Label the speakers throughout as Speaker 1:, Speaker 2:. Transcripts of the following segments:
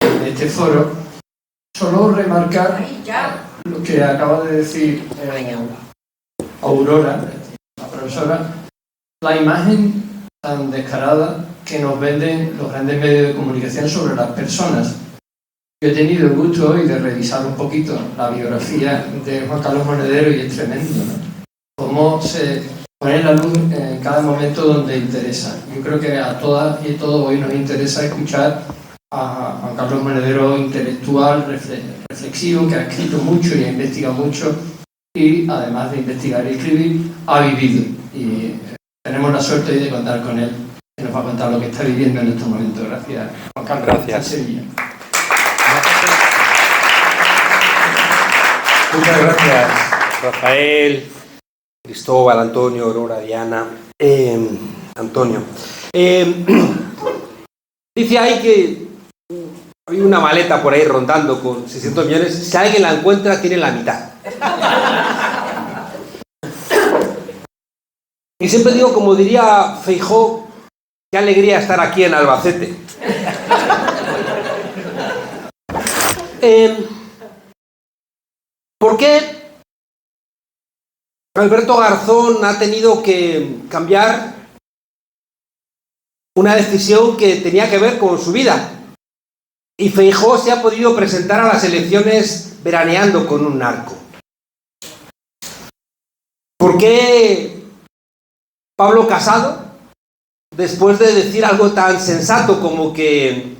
Speaker 1: en este foro, solo remarcar lo que acaba de decir Aurora, la profesora, la imagen tan descarada que nos venden los grandes medios de comunicación sobre las personas. Yo he tenido el gusto hoy de revisar un poquito la biografía de Juan Carlos Monedero y es tremendo, ¿no? Cómo se pone la luz en cada momento donde interesa. Yo creo que a todas y todos hoy nos interesa escuchar a Juan Carlos Monedero, intelectual, reflexivo, que ha escrito mucho y ha investigado mucho y además de investigar y escribir, ha vivido. Y tenemos la suerte de contar con él, que nos va a contar lo que está viviendo en estos momentos. Gracias, Juan Carlos.
Speaker 2: Gracias.
Speaker 1: Sevilla.
Speaker 2: Muchas gracias, Rafael, Cristóbal, Antonio, Aurora, Diana, Antonio. Dice ahí que hay una maleta por ahí rondando con 600 millones. Si alguien la encuentra, tiene la mitad. Y siempre digo, como diría Feijóo, qué alegría estar aquí en Albacete. ¿Por qué Alberto Garzón ha tenido que cambiar una decisión que tenía que ver con su vida? Y Feijóo se ha podido presentar a las elecciones veraneando con un narco. ¿Por qué Pablo Casado, después de decir algo tan sensato como que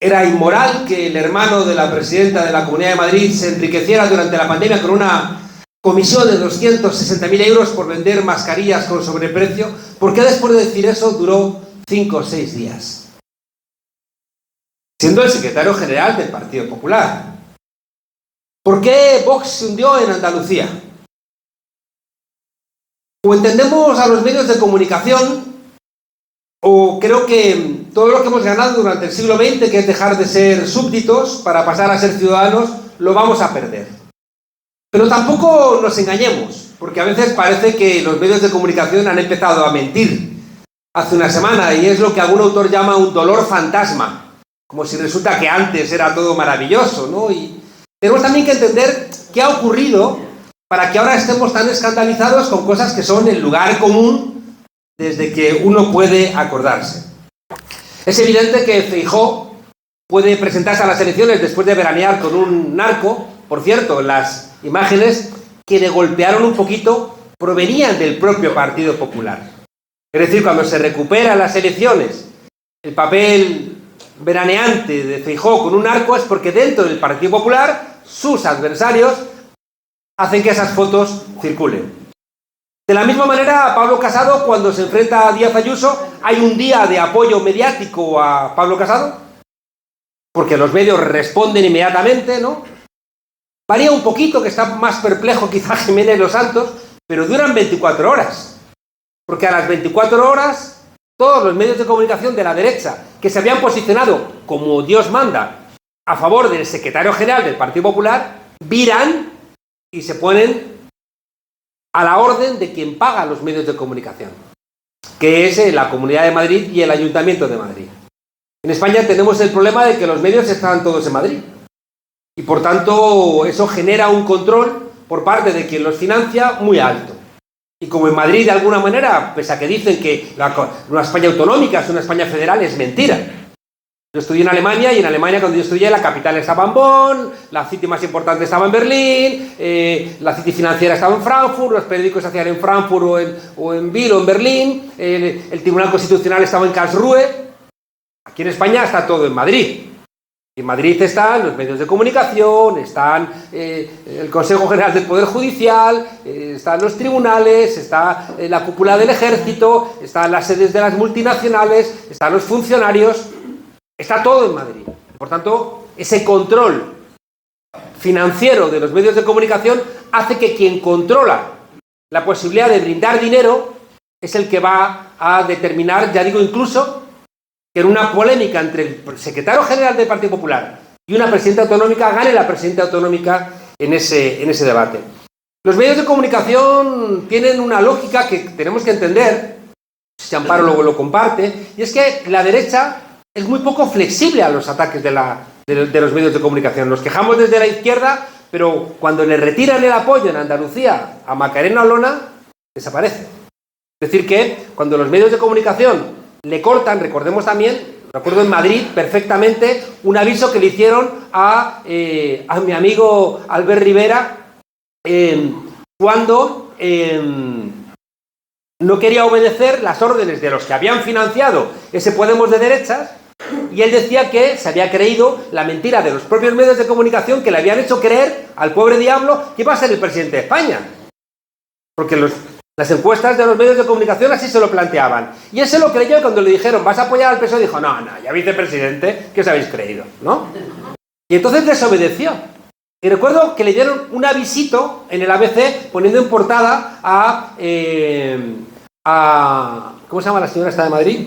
Speaker 2: era inmoral que el hermano de la presidenta de la Comunidad de Madrid se enriqueciera durante la pandemia con una comisión de 260.000 euros por vender mascarillas con sobreprecio, por qué después de decir eso duró 5 o 6 días? Siendo el secretario general del Partido Popular. ¿Por qué Vox se hundió en Andalucía? O entendemos a los medios de comunicación, o creo que todo lo que hemos ganado durante el siglo XX, que es dejar de ser súbditos para pasar a ser ciudadanos, lo vamos a perder. Pero tampoco nos engañemos, porque a veces parece que los medios de comunicación han empezado a mentir hace una semana, y es lo que algún autor llama un dolor fantasma, como si resulta que antes era todo maravilloso, ¿no? Y tenemos también que entender qué ha ocurrido para que ahora estemos tan escandalizados con cosas que son el lugar común desde que uno puede acordarse. Es evidente que Feijóo puede presentarse a las elecciones después de veranear con un narco. Por cierto, las imágenes que le golpearon un poquito provenían del propio Partido Popular. Es decir, cuando se recuperan las elecciones, el papel veraneante de Feijóo con un narco es porque dentro del Partido Popular sus adversarios hacen que esas fotos circulen. De la misma manera, Pablo Casado, cuando se enfrenta a Díaz Ayuso, hay un día de apoyo mediático a Pablo Casado, porque los medios responden inmediatamente, ¿no? Varía un poquito, que está más perplejo quizá Jiménez Los Santos, pero duran 24 horas. Porque a las 24 horas, todos los medios de comunicación de la derecha, que se habían posicionado, como Dios manda, a favor del secretario general del Partido Popular, viran y se ponen a la orden de quien paga los medios de comunicación, que es la Comunidad de Madrid y el Ayuntamiento de Madrid. En España tenemos el problema de que los medios están todos en Madrid, y por tanto eso genera un control por parte de quien los financia muy alto. Y como en Madrid de alguna manera, pese a que dicen que una España autonómica es una España federal, es mentira. Yo estudié en Alemania, y en Alemania cuando yo estudié la capital estaba en Bonn, la City más importante estaba en Berlín, la City financiera estaba en Frankfurt, los periódicos se hacían en Frankfurt o en Biel o en Berlín, el Tribunal Constitucional estaba en Karlsruhe. Aquí en España está todo en Madrid. Y en Madrid están los medios de comunicación, están el Consejo General del Poder Judicial, están los tribunales, está la cúpula del ejército, están las sedes de las multinacionales, están los funcionarios. Está todo en Madrid. Por tanto, ese control financiero de los medios de comunicación hace que quien controla la posibilidad de brindar dinero es el que va a determinar, ya digo, incluso que en una polémica entre el secretario general del Partido Popular y una presidenta autonómica gane la presidenta autonómica en ese debate. Los medios de comunicación tienen una lógica que tenemos que entender, si Amparo luego lo comparte, y es que la derecha es muy poco flexible a los ataques de los medios de comunicación. Nos quejamos desde la izquierda, pero cuando le retiran el apoyo en Andalucía a Macarena Olona, desaparece. Es decir que cuando los medios de comunicación le cortan, recordemos también, recuerdo en Madrid perfectamente, un aviso que le hicieron a mi amigo Albert Rivera cuando no quería obedecer las órdenes de los que habían financiado ese Podemos de derechas, y él decía que se había creído la mentira de los propios medios de comunicación que le habían hecho creer al pobre diablo que iba a ser el presidente de España. Porque las encuestas de los medios de comunicación así se lo planteaban. Y él se lo creyó, y cuando le dijeron, ¿vas a apoyar al PSOE? Dijo, no, ya vicepresidente, ¿qué os habéis creído? ¿No? Y entonces desobedeció. Y recuerdo que le dieron un avisito en el ABC poniendo en portada a ¿cómo se llama la señora esta de Madrid?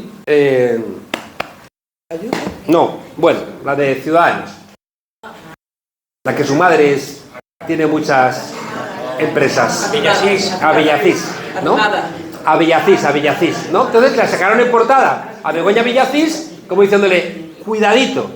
Speaker 2: No, bueno, la de Ciudadanos. La que su madre tiene muchas empresas. A Villacís, ¿no? A Villacís, ¿no? Entonces la sacaron en portada a Begoña Villacís como diciéndole, cuidadito.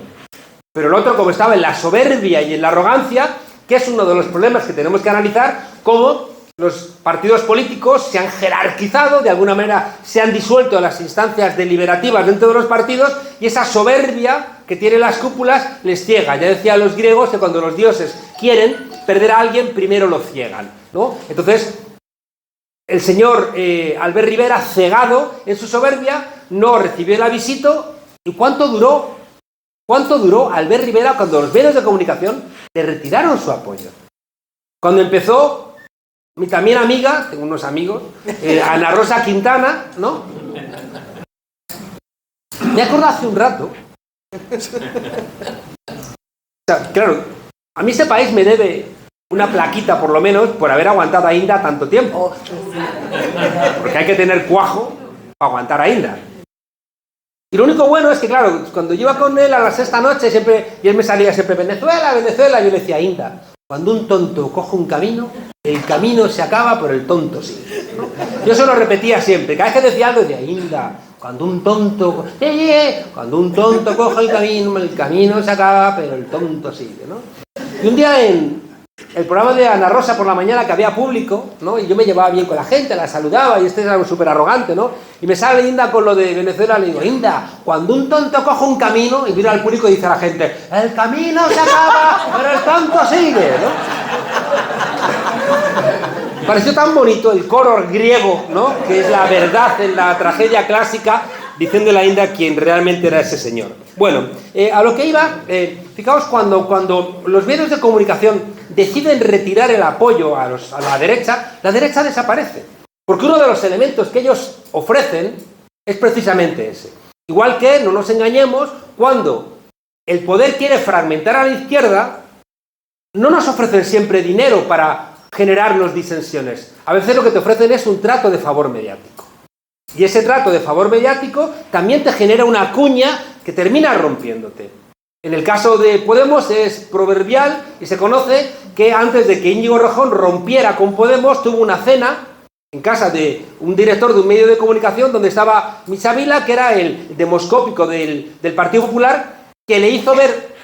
Speaker 2: Pero el otro, como estaba en la soberbia y en la arrogancia, que es uno de los problemas que tenemos que analizar, cómo los partidos políticos se han jerarquizado, de alguna manera se han disuelto las instancias deliberativas dentro de los partidos, y esa soberbia que tienen las cúpulas les ciega. Ya decían los griegos que cuando los dioses quieren perder a alguien, primero lo ciegan, ¿no? Entonces, el señor Albert Rivera, cegado en su soberbia, no recibió el avisito. ¿Y cuánto duró Albert Rivera cuando los medios de comunicación le retiraron su apoyo? Cuando empezó mi también amiga, tengo unos amigos, Ana Rosa Quintana, ¿no? Me acuerdo hace un rato. O sea, claro, a mí ese país me debe una plaquita, por lo menos, por haber aguantado a Inda tanto tiempo. Porque hay que tener cuajo para aguantar a Inda. Y lo único bueno es que, claro, cuando yo iba con él a la sexta noche, y él me salía siempre, Venezuela, Venezuela, yo le decía, Inda, cuando un tonto coge un camino, el camino se acaba, pero el tonto sigue, ¿no? Yo eso lo repetía siempre. Cada vez que decía algo, decía, Inda, cuando un tonto coge el camino se acaba, pero el tonto sigue, ¿no? Y un día en el programa de Ana Rosa por la mañana, que había público, ¿no? Y yo me llevaba bien con la gente, la saludaba, y este era súper arrogante, ¿no? Y me sale Inda con lo de Venezuela, le digo, Inda, cuando un tonto coge un camino, y mira al público y dice a la gente, el camino se acaba, pero el tonto sigue, ¿no? Pareció tan bonito el coro griego, ¿no? Que es la verdad en la tragedia clásica, diciéndole a Inda quién realmente era ese señor. Bueno, a lo que iba, fijaos, cuando los medios de comunicación deciden retirar el apoyo a la derecha desaparece. Porque uno de los elementos que ellos ofrecen es precisamente ese. Igual que, no nos engañemos, cuando el poder quiere fragmentar a la izquierda, no nos ofrecen siempre dinero para generarnos disensiones. A veces lo que te ofrecen es un trato de favor mediático. Y ese trato de favor mediático también te genera una cuña que termina rompiéndote. En el caso de Podemos es proverbial y se conoce que antes de que Íñigo Errejón rompiera con Podemos, tuvo una cena en casa de un director de un medio de comunicación donde estaba Micha Vila, que era el demoscópico del Partido Popular, que le hizo ver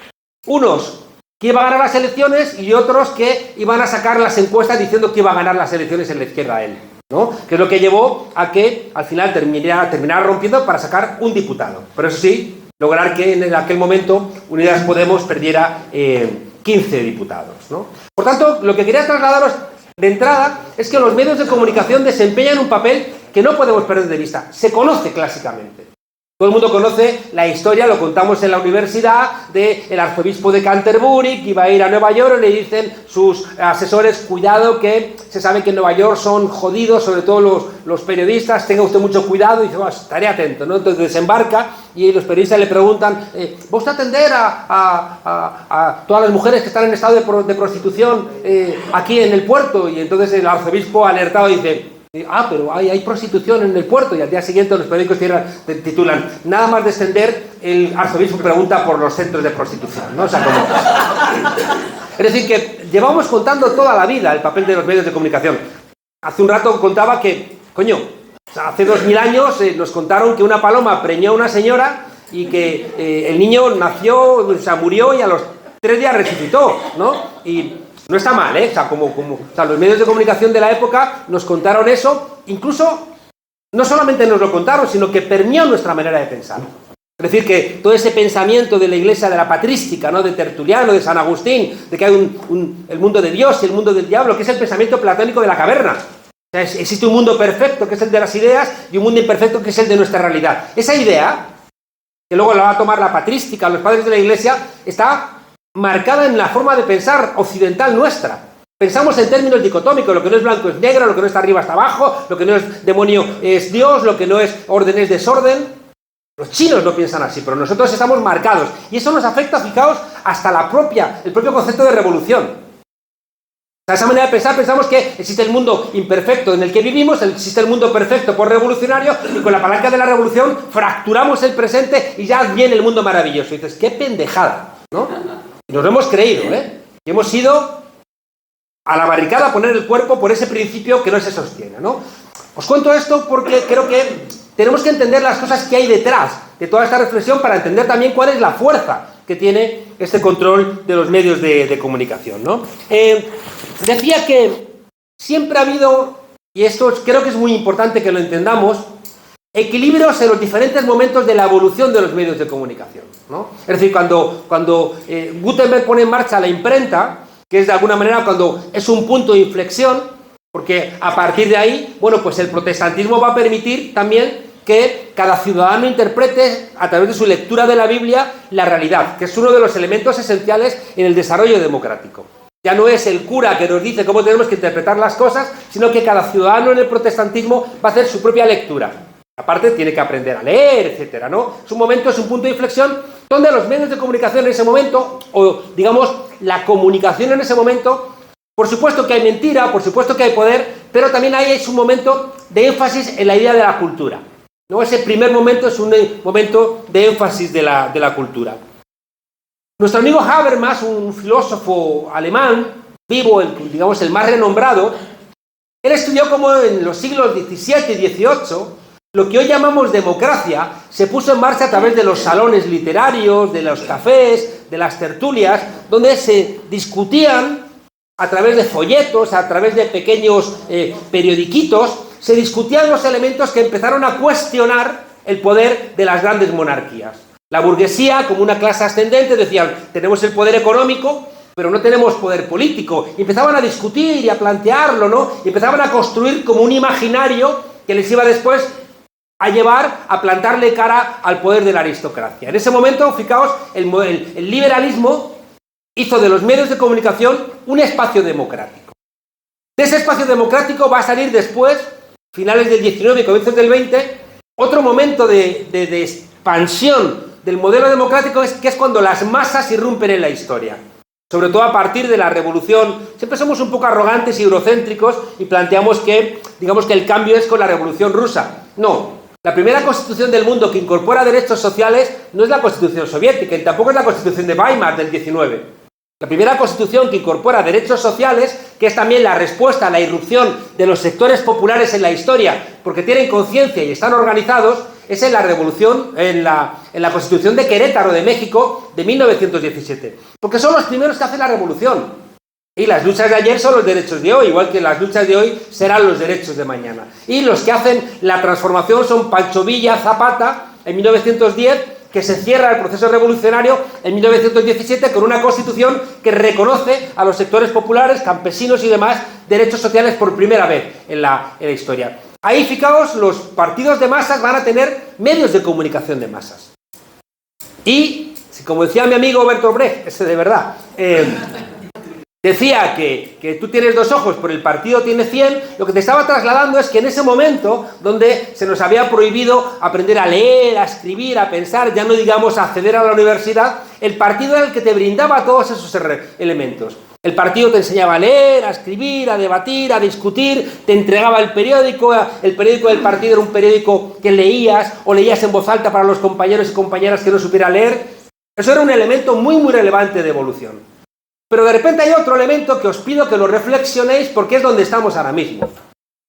Speaker 2: unos que iba a ganar las elecciones y otros que iban a sacar las encuestas diciendo que iba a ganar las elecciones en la izquierda a él, ¿no? Que es lo que llevó a que al final terminara rompiendo para sacar un diputado. Pero eso sí, lograr que en aquel momento Unidas Podemos perdiera 15 diputados, ¿no? Por tanto, lo que quería trasladaros de entrada es que los medios de comunicación desempeñan un papel que no podemos perder de vista. Se conoce clásicamente. Todo el mundo conoce la historia, lo contamos en la universidad, del arzobispo de Canterbury, que iba a ir a Nueva York y le dicen sus asesores, cuidado que se sabe que en Nueva York son jodidos, sobre todo los periodistas, tenga usted mucho cuidado, y dice, bueno, estaré atento, ¿no? Entonces desembarca y los periodistas le preguntan, ¿va usted a atender a todas las mujeres que están en estado de prostitución aquí en el puerto? Y entonces el arzobispo alertado dice, pero hay prostitución en el puerto, y al día siguiente los periódicos titulan, nada más descender, el arzobispo pregunta por los centros de prostitución, ¿no? O sea, como... Es decir, que llevamos contando toda la vida el papel de los medios de comunicación. Hace un rato contaba que, hace 2000 años nos contaron que una paloma preñó a una señora y que el niño nació, o sea, murió y a los 3 días resucitó, ¿no? Y no está mal, ¿eh? O sea, los medios de comunicación de la época nos contaron eso, incluso no solamente nos lo contaron, sino que permeó nuestra manera de pensar. Es decir, que todo ese pensamiento de la iglesia de la patrística, ¿no? De Tertuliano, de San Agustín, de que hay el mundo de Dios y el mundo del diablo, que es el pensamiento platónico de la caverna. O sea, existe un mundo perfecto, que es el de las ideas, y un mundo imperfecto, que es el de nuestra realidad. Esa idea, que luego la va a tomar la patrística, los padres de la iglesia, está marcada en la forma de pensar occidental nuestra. Pensamos en términos dicotómicos, lo que no es blanco es negro, lo que no está arriba está abajo, lo que no es demonio es Dios, lo que no es orden es desorden. Los chinos no piensan así, pero nosotros estamos marcados. Y eso nos afecta, fijaos, hasta el propio concepto de revolución. De esa manera de pensar, pensamos que existe el mundo imperfecto en el que vivimos, existe el mundo perfecto por revolucionario, y con la palanca de la revolución fracturamos el presente y ya viene el mundo maravilloso. Y dices, qué pendejada, ¿no? Y nos lo hemos creído, ¿eh? Y hemos ido a la barricada a poner el cuerpo por ese principio que no se sostiene, ¿no? Os cuento esto porque creo que tenemos que entender las cosas que hay detrás de toda esta reflexión para entender también cuál es la fuerza que tiene este control de los medios de comunicación, ¿no? Decía que siempre ha habido, y esto creo que es muy importante que lo entendamos, equilibrios en los diferentes momentos de la evolución de los medios de comunicación, ¿no? Es decir, cuando Gutenberg pone en marcha la imprenta, que es de alguna manera cuando es un punto de inflexión, porque a partir de ahí, bueno, pues el protestantismo va a permitir también que cada ciudadano interprete a través de su lectura de la Biblia la realidad, que es uno de los elementos esenciales en el desarrollo democrático. Ya no es el cura que nos dice cómo tenemos que interpretar las cosas, sino que cada ciudadano en el protestantismo va a hacer su propia lectura. Aparte tiene que aprender a leer, etcétera, ¿no? Es un momento, es un punto de inflexión donde los medios de comunicación en ese momento, o digamos, la comunicación en ese momento, por supuesto que hay mentira, por supuesto que hay poder, pero también ahí es un momento de énfasis en la idea de la cultura, ¿no? Ese primer momento es un momento de énfasis de la cultura. Nuestro amigo Habermas, un filósofo alemán, vivo, digamos el más renombrado, él estudió cómo en los siglos XVII y XVIII lo que hoy llamamos democracia se puso en marcha a través de los salones literarios, de los cafés, de las tertulias, donde se discutían a través de folletos, a través de pequeños periodiquitos, se discutían los elementos que empezaron a cuestionar el poder de las grandes monarquías. La burguesía, como una clase ascendente, decían, tenemos el poder económico, pero no tenemos poder político. Y empezaban a discutir y a plantearlo, ¿no? Y empezaban a construir como un imaginario que les iba después a llevar a plantarle cara al poder de la aristocracia. En ese momento, fijaos, el liberalismo hizo de los medios de comunicación un espacio democrático. De ese espacio democrático va a salir después, finales del XIX y comienzos del XX, otro momento de expansión del modelo democrático, que es cuando las masas irrumpen en la historia. Sobre todo a partir de la revolución. Siempre somos un poco arrogantes y eurocéntricos y planteamos que, digamos que el cambio es con la revolución rusa. No. La primera constitución del mundo que incorpora derechos sociales no es la constitución soviética y tampoco es la constitución de Weimar del 19. La primera constitución que incorpora derechos sociales, que es también la respuesta a la irrupción de los sectores populares en la historia, porque tienen conciencia y están organizados, es en la revolución, en la constitución de Querétaro, de México, de 1917. Porque son los primeros que hacen la revolución. Y las luchas de ayer son los derechos de hoy, igual que las luchas de hoy serán los derechos de mañana. Y los que hacen la transformación son Pancho Villa, Zapata, en 1910, que se cierra el proceso revolucionario en 1917 con una constitución que reconoce a los sectores populares, campesinos y demás derechos sociales por primera vez en la historia. Ahí, fijaos, los partidos de masas van a tener medios de comunicación de masas. Y, como decía mi amigo Bertolt Brecht, ese de verdad, decía que tú tienes 2 ojos, pero el partido tiene 100, lo que te estaba trasladando es que en ese momento, donde se nos había prohibido aprender a leer, a escribir, a pensar, ya no digamos acceder a la universidad, el partido era el que te brindaba todos esos elementos. El partido te enseñaba a leer, a escribir, a debatir, a discutir, te entregaba el periódico del partido era un periódico que leías o leías en voz alta para los compañeros y compañeras que no supieran leer. Eso era un elemento muy, muy relevante de evolución. Pero de repente hay otro elemento que os pido que lo reflexionéis porque es donde estamos ahora mismo,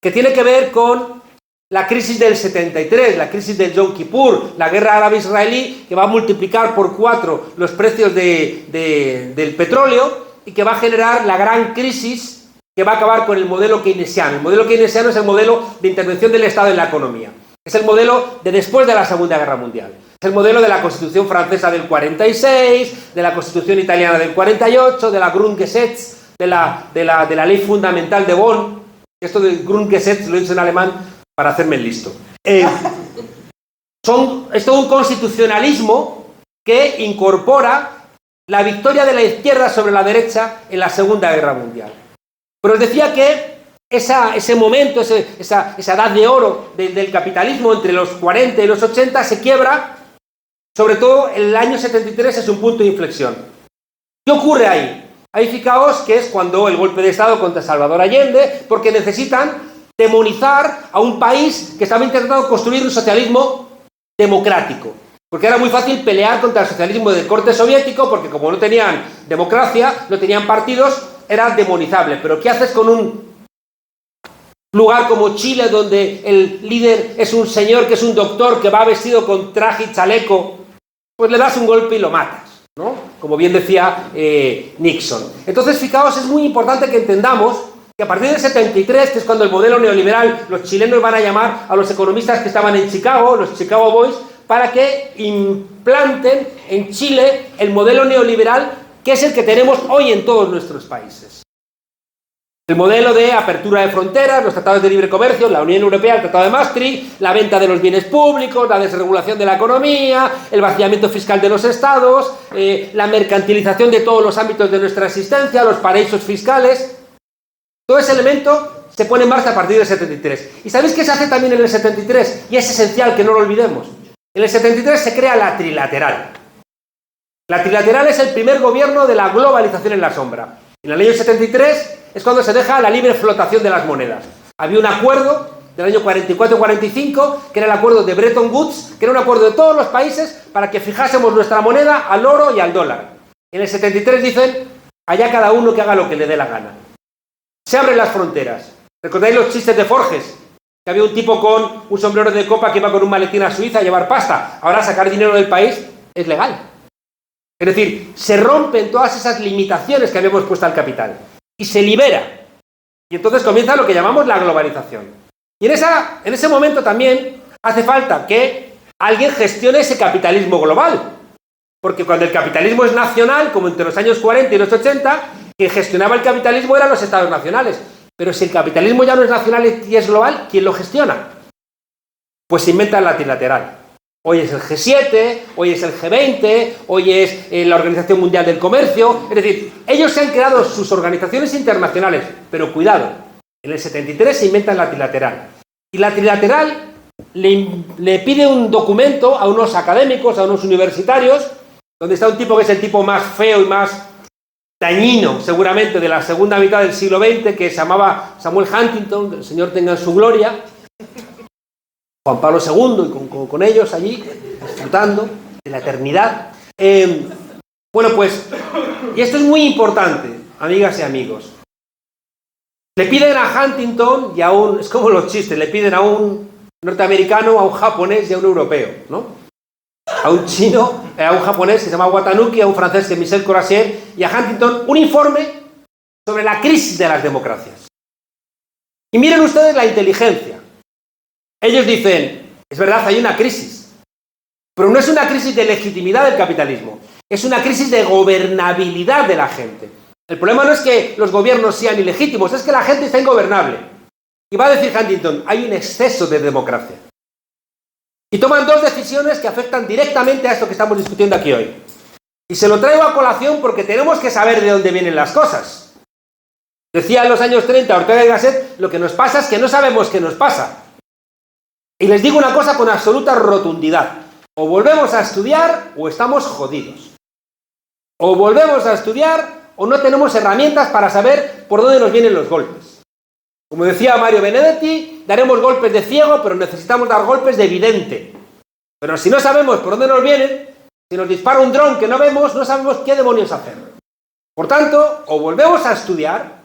Speaker 2: que tiene que ver con la crisis del 73, la crisis del Yom Kippur, la guerra árabe-israelí, que va a multiplicar por 4 los precios del petróleo y que va a generar la gran crisis que va a acabar con el modelo keynesiano. El modelo keynesiano es el modelo de intervención del Estado en la economía. Es el modelo de después de la Segunda Guerra Mundial. Es el modelo de la Constitución francesa del 46, de la Constitución italiana del 48, de la Grundgesetz, de la Ley Fundamental de Bonn. Esto de Grundgesetz lo he dicho en alemán para hacerme el listo. Es todo un constitucionalismo que incorpora la victoria de la izquierda sobre la derecha en la Segunda Guerra Mundial. Pero os decía que ese momento, esa edad de oro del capitalismo entre los 40 y los 80 se quiebra, sobre todo el año 73 es un punto de inflexión. ¿Qué ocurre ahí? Ahí fijaos que es cuando el golpe de Estado contra Salvador Allende, porque necesitan demonizar a un país que estaba intentando construir un socialismo democrático. Porque era muy fácil pelear contra el socialismo del corte soviético, porque como no tenían democracia, no tenían partidos, era demonizable. Pero ¿qué haces con un lugar como Chile, donde el líder es un señor que es un doctor que va vestido con traje y chaleco? Pues le das un golpe y lo matas, ¿no? Como bien decía Nixon. Entonces, fijaos, es muy importante que entendamos que a partir del 73, que es cuando el modelo neoliberal, los chilenos van a llamar a los economistas que estaban en Chicago, los Chicago Boys, para que implanten en Chile el modelo neoliberal que es el que tenemos hoy en todos nuestros países. El modelo de apertura de fronteras, los tratados de libre comercio, la Unión Europea, el Tratado de Maastricht, la venta de los bienes públicos, la desregulación de la economía, el vaciamiento fiscal de los estados, la mercantilización de todos los ámbitos de nuestra existencia, los paraísos fiscales. Todo ese elemento se pone en marcha a partir del 73. ¿Y sabéis qué se hace también en el 73? Y es esencial que no lo olvidemos. En el 73 se crea la trilateral. La trilateral es el primer gobierno de la globalización en la sombra. En el año 73 es cuando se deja la libre flotación de las monedas. Había un acuerdo del año 44-45, que era el acuerdo de Bretton Woods, que era un acuerdo de todos los países para que fijásemos nuestra moneda al oro y al dólar. En el 73 dicen, allá cada uno que haga lo que le dé la gana. Se abren las fronteras. ¿Recordáis los chistes de Forges? Que había un tipo con un sombrero de copa que iba con un maletín a Suiza a llevar pasta. Ahora sacar dinero del país es legal. Es decir, se rompen todas esas limitaciones que habíamos puesto al capital y se libera. Y entonces comienza lo que llamamos la globalización. Y en ese momento también hace falta que alguien gestione ese capitalismo global. Porque cuando el capitalismo es nacional, como entre los años 40 y los 80, quien gestionaba el capitalismo eran los estados nacionales. Pero si el capitalismo ya no es nacional y es global, ¿quién lo gestiona? Pues se inventa la trilateral. Hoy es el G7, hoy es el G20, hoy es la Organización Mundial del Comercio. Es decir, ellos se han creado sus organizaciones internacionales, pero cuidado, en el 73 se inventan la trilateral. Y la trilateral le pide un documento a unos académicos, a unos universitarios, donde está un tipo que es el tipo más feo y más dañino, seguramente, de la segunda mitad del siglo XX, que se llamaba Samuel Huntington, que el Señor tenga en su gloria, Juan Pablo II, y con ellos allí, disfrutando de la eternidad. Bueno, pues, y esto es muy importante, amigas y amigos. Le piden a Huntington y a es como los chistes, le piden a un norteamericano, a un japonés y a un europeo, ¿no? A un chino, a un japonés que se llama Watanuki, a un francés que es Michel Courasier, y a Huntington un informe sobre la crisis de las democracias. Y miren ustedes la inteligencia. Ellos dicen, es verdad, hay una crisis, pero no es una crisis de legitimidad del capitalismo, es una crisis de gobernabilidad de la gente. El problema no es que los gobiernos sean ilegítimos, es que la gente está ingobernable. Y va a decir Huntington, hay un exceso de democracia. Y toman dos decisiones que afectan directamente a esto que estamos discutiendo aquí hoy. Y se lo traigo a colación porque tenemos que saber de dónde vienen las cosas. Decía en los años 30 Ortega y Gasset, lo que nos pasa es que no sabemos qué nos pasa. Y les digo una cosa con absoluta rotundidad. O volvemos a estudiar o estamos jodidos. O volvemos a estudiar o no tenemos herramientas para saber por dónde nos vienen los golpes. Como decía Mario Benedetti, daremos golpes de ciego, pero necesitamos dar golpes de vidente. Pero si no sabemos por dónde nos vienen, si nos dispara un dron que no vemos, no sabemos qué demonios hacer. Por tanto, o volvemos a estudiar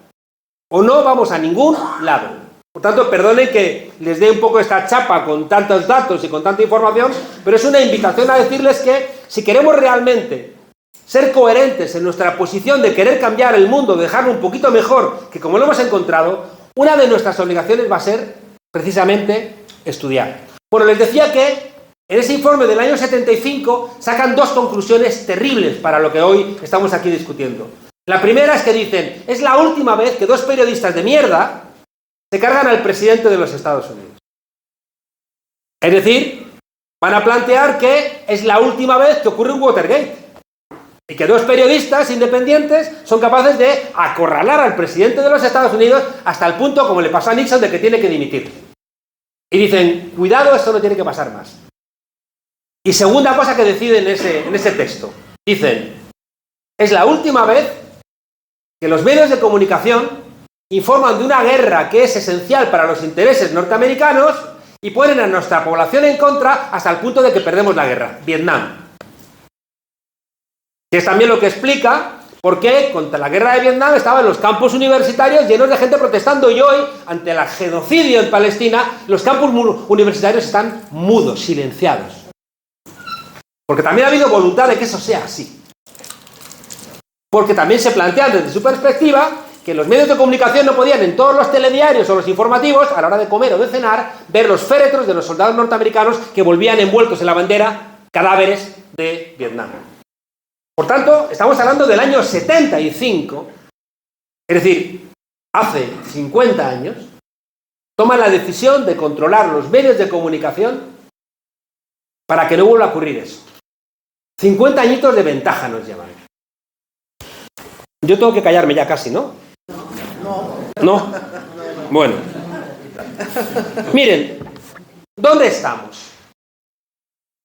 Speaker 2: o no vamos a ningún lado. Por tanto, perdonen que les dé un poco esta chapa con tantos datos y con tanta información, pero es una invitación a decirles que si queremos realmente ser coherentes en nuestra posición de querer cambiar el mundo, de dejarlo un poquito mejor que como lo hemos encontrado, una de nuestras obligaciones va a ser precisamente estudiar. Bueno, les decía que en ese informe del año 75 sacan dos conclusiones terribles para lo que hoy estamos aquí discutiendo. La primera es que dicen, es la última vez que dos periodistas de mierda se cargan al presidente de los Estados Unidos. Es decir, van a plantear que es la última vez que ocurre un Watergate y que dos periodistas independientes son capaces de acorralar al presidente de los Estados Unidos hasta el punto, como le pasó a Nixon, de que tiene que dimitir. Y dicen, cuidado, esto no tiene que pasar más. Y segunda cosa que deciden en ese texto, dicen, es la última vez que los medios de comunicación informan de una guerra que es esencial para los intereses norteamericanos y ponen a nuestra población en contra hasta el punto de que perdemos la guerra, Vietnam. Que es también lo que explica por qué contra la guerra de Vietnam estaban los campus universitarios llenos de gente protestando y hoy, ante el genocidio en Palestina, los campus universitarios están mudos, silenciados. Porque también ha habido voluntad de que eso sea así. Porque también se plantean desde su perspectiva que los medios de comunicación no podían en todos los telediarios o los informativos, a la hora de comer o de cenar, ver los féretros de los soldados norteamericanos que volvían envueltos en la bandera cadáveres de Vietnam. Por tanto, estamos hablando del año 75, es decir, hace 50 años, toman la decisión de controlar los medios de comunicación para que no vuelva a ocurrir eso. 50 añitos de ventaja nos llevan. Yo tengo que callarme ya casi, ¿no? ¿No? Bueno. Miren, ¿dónde estamos?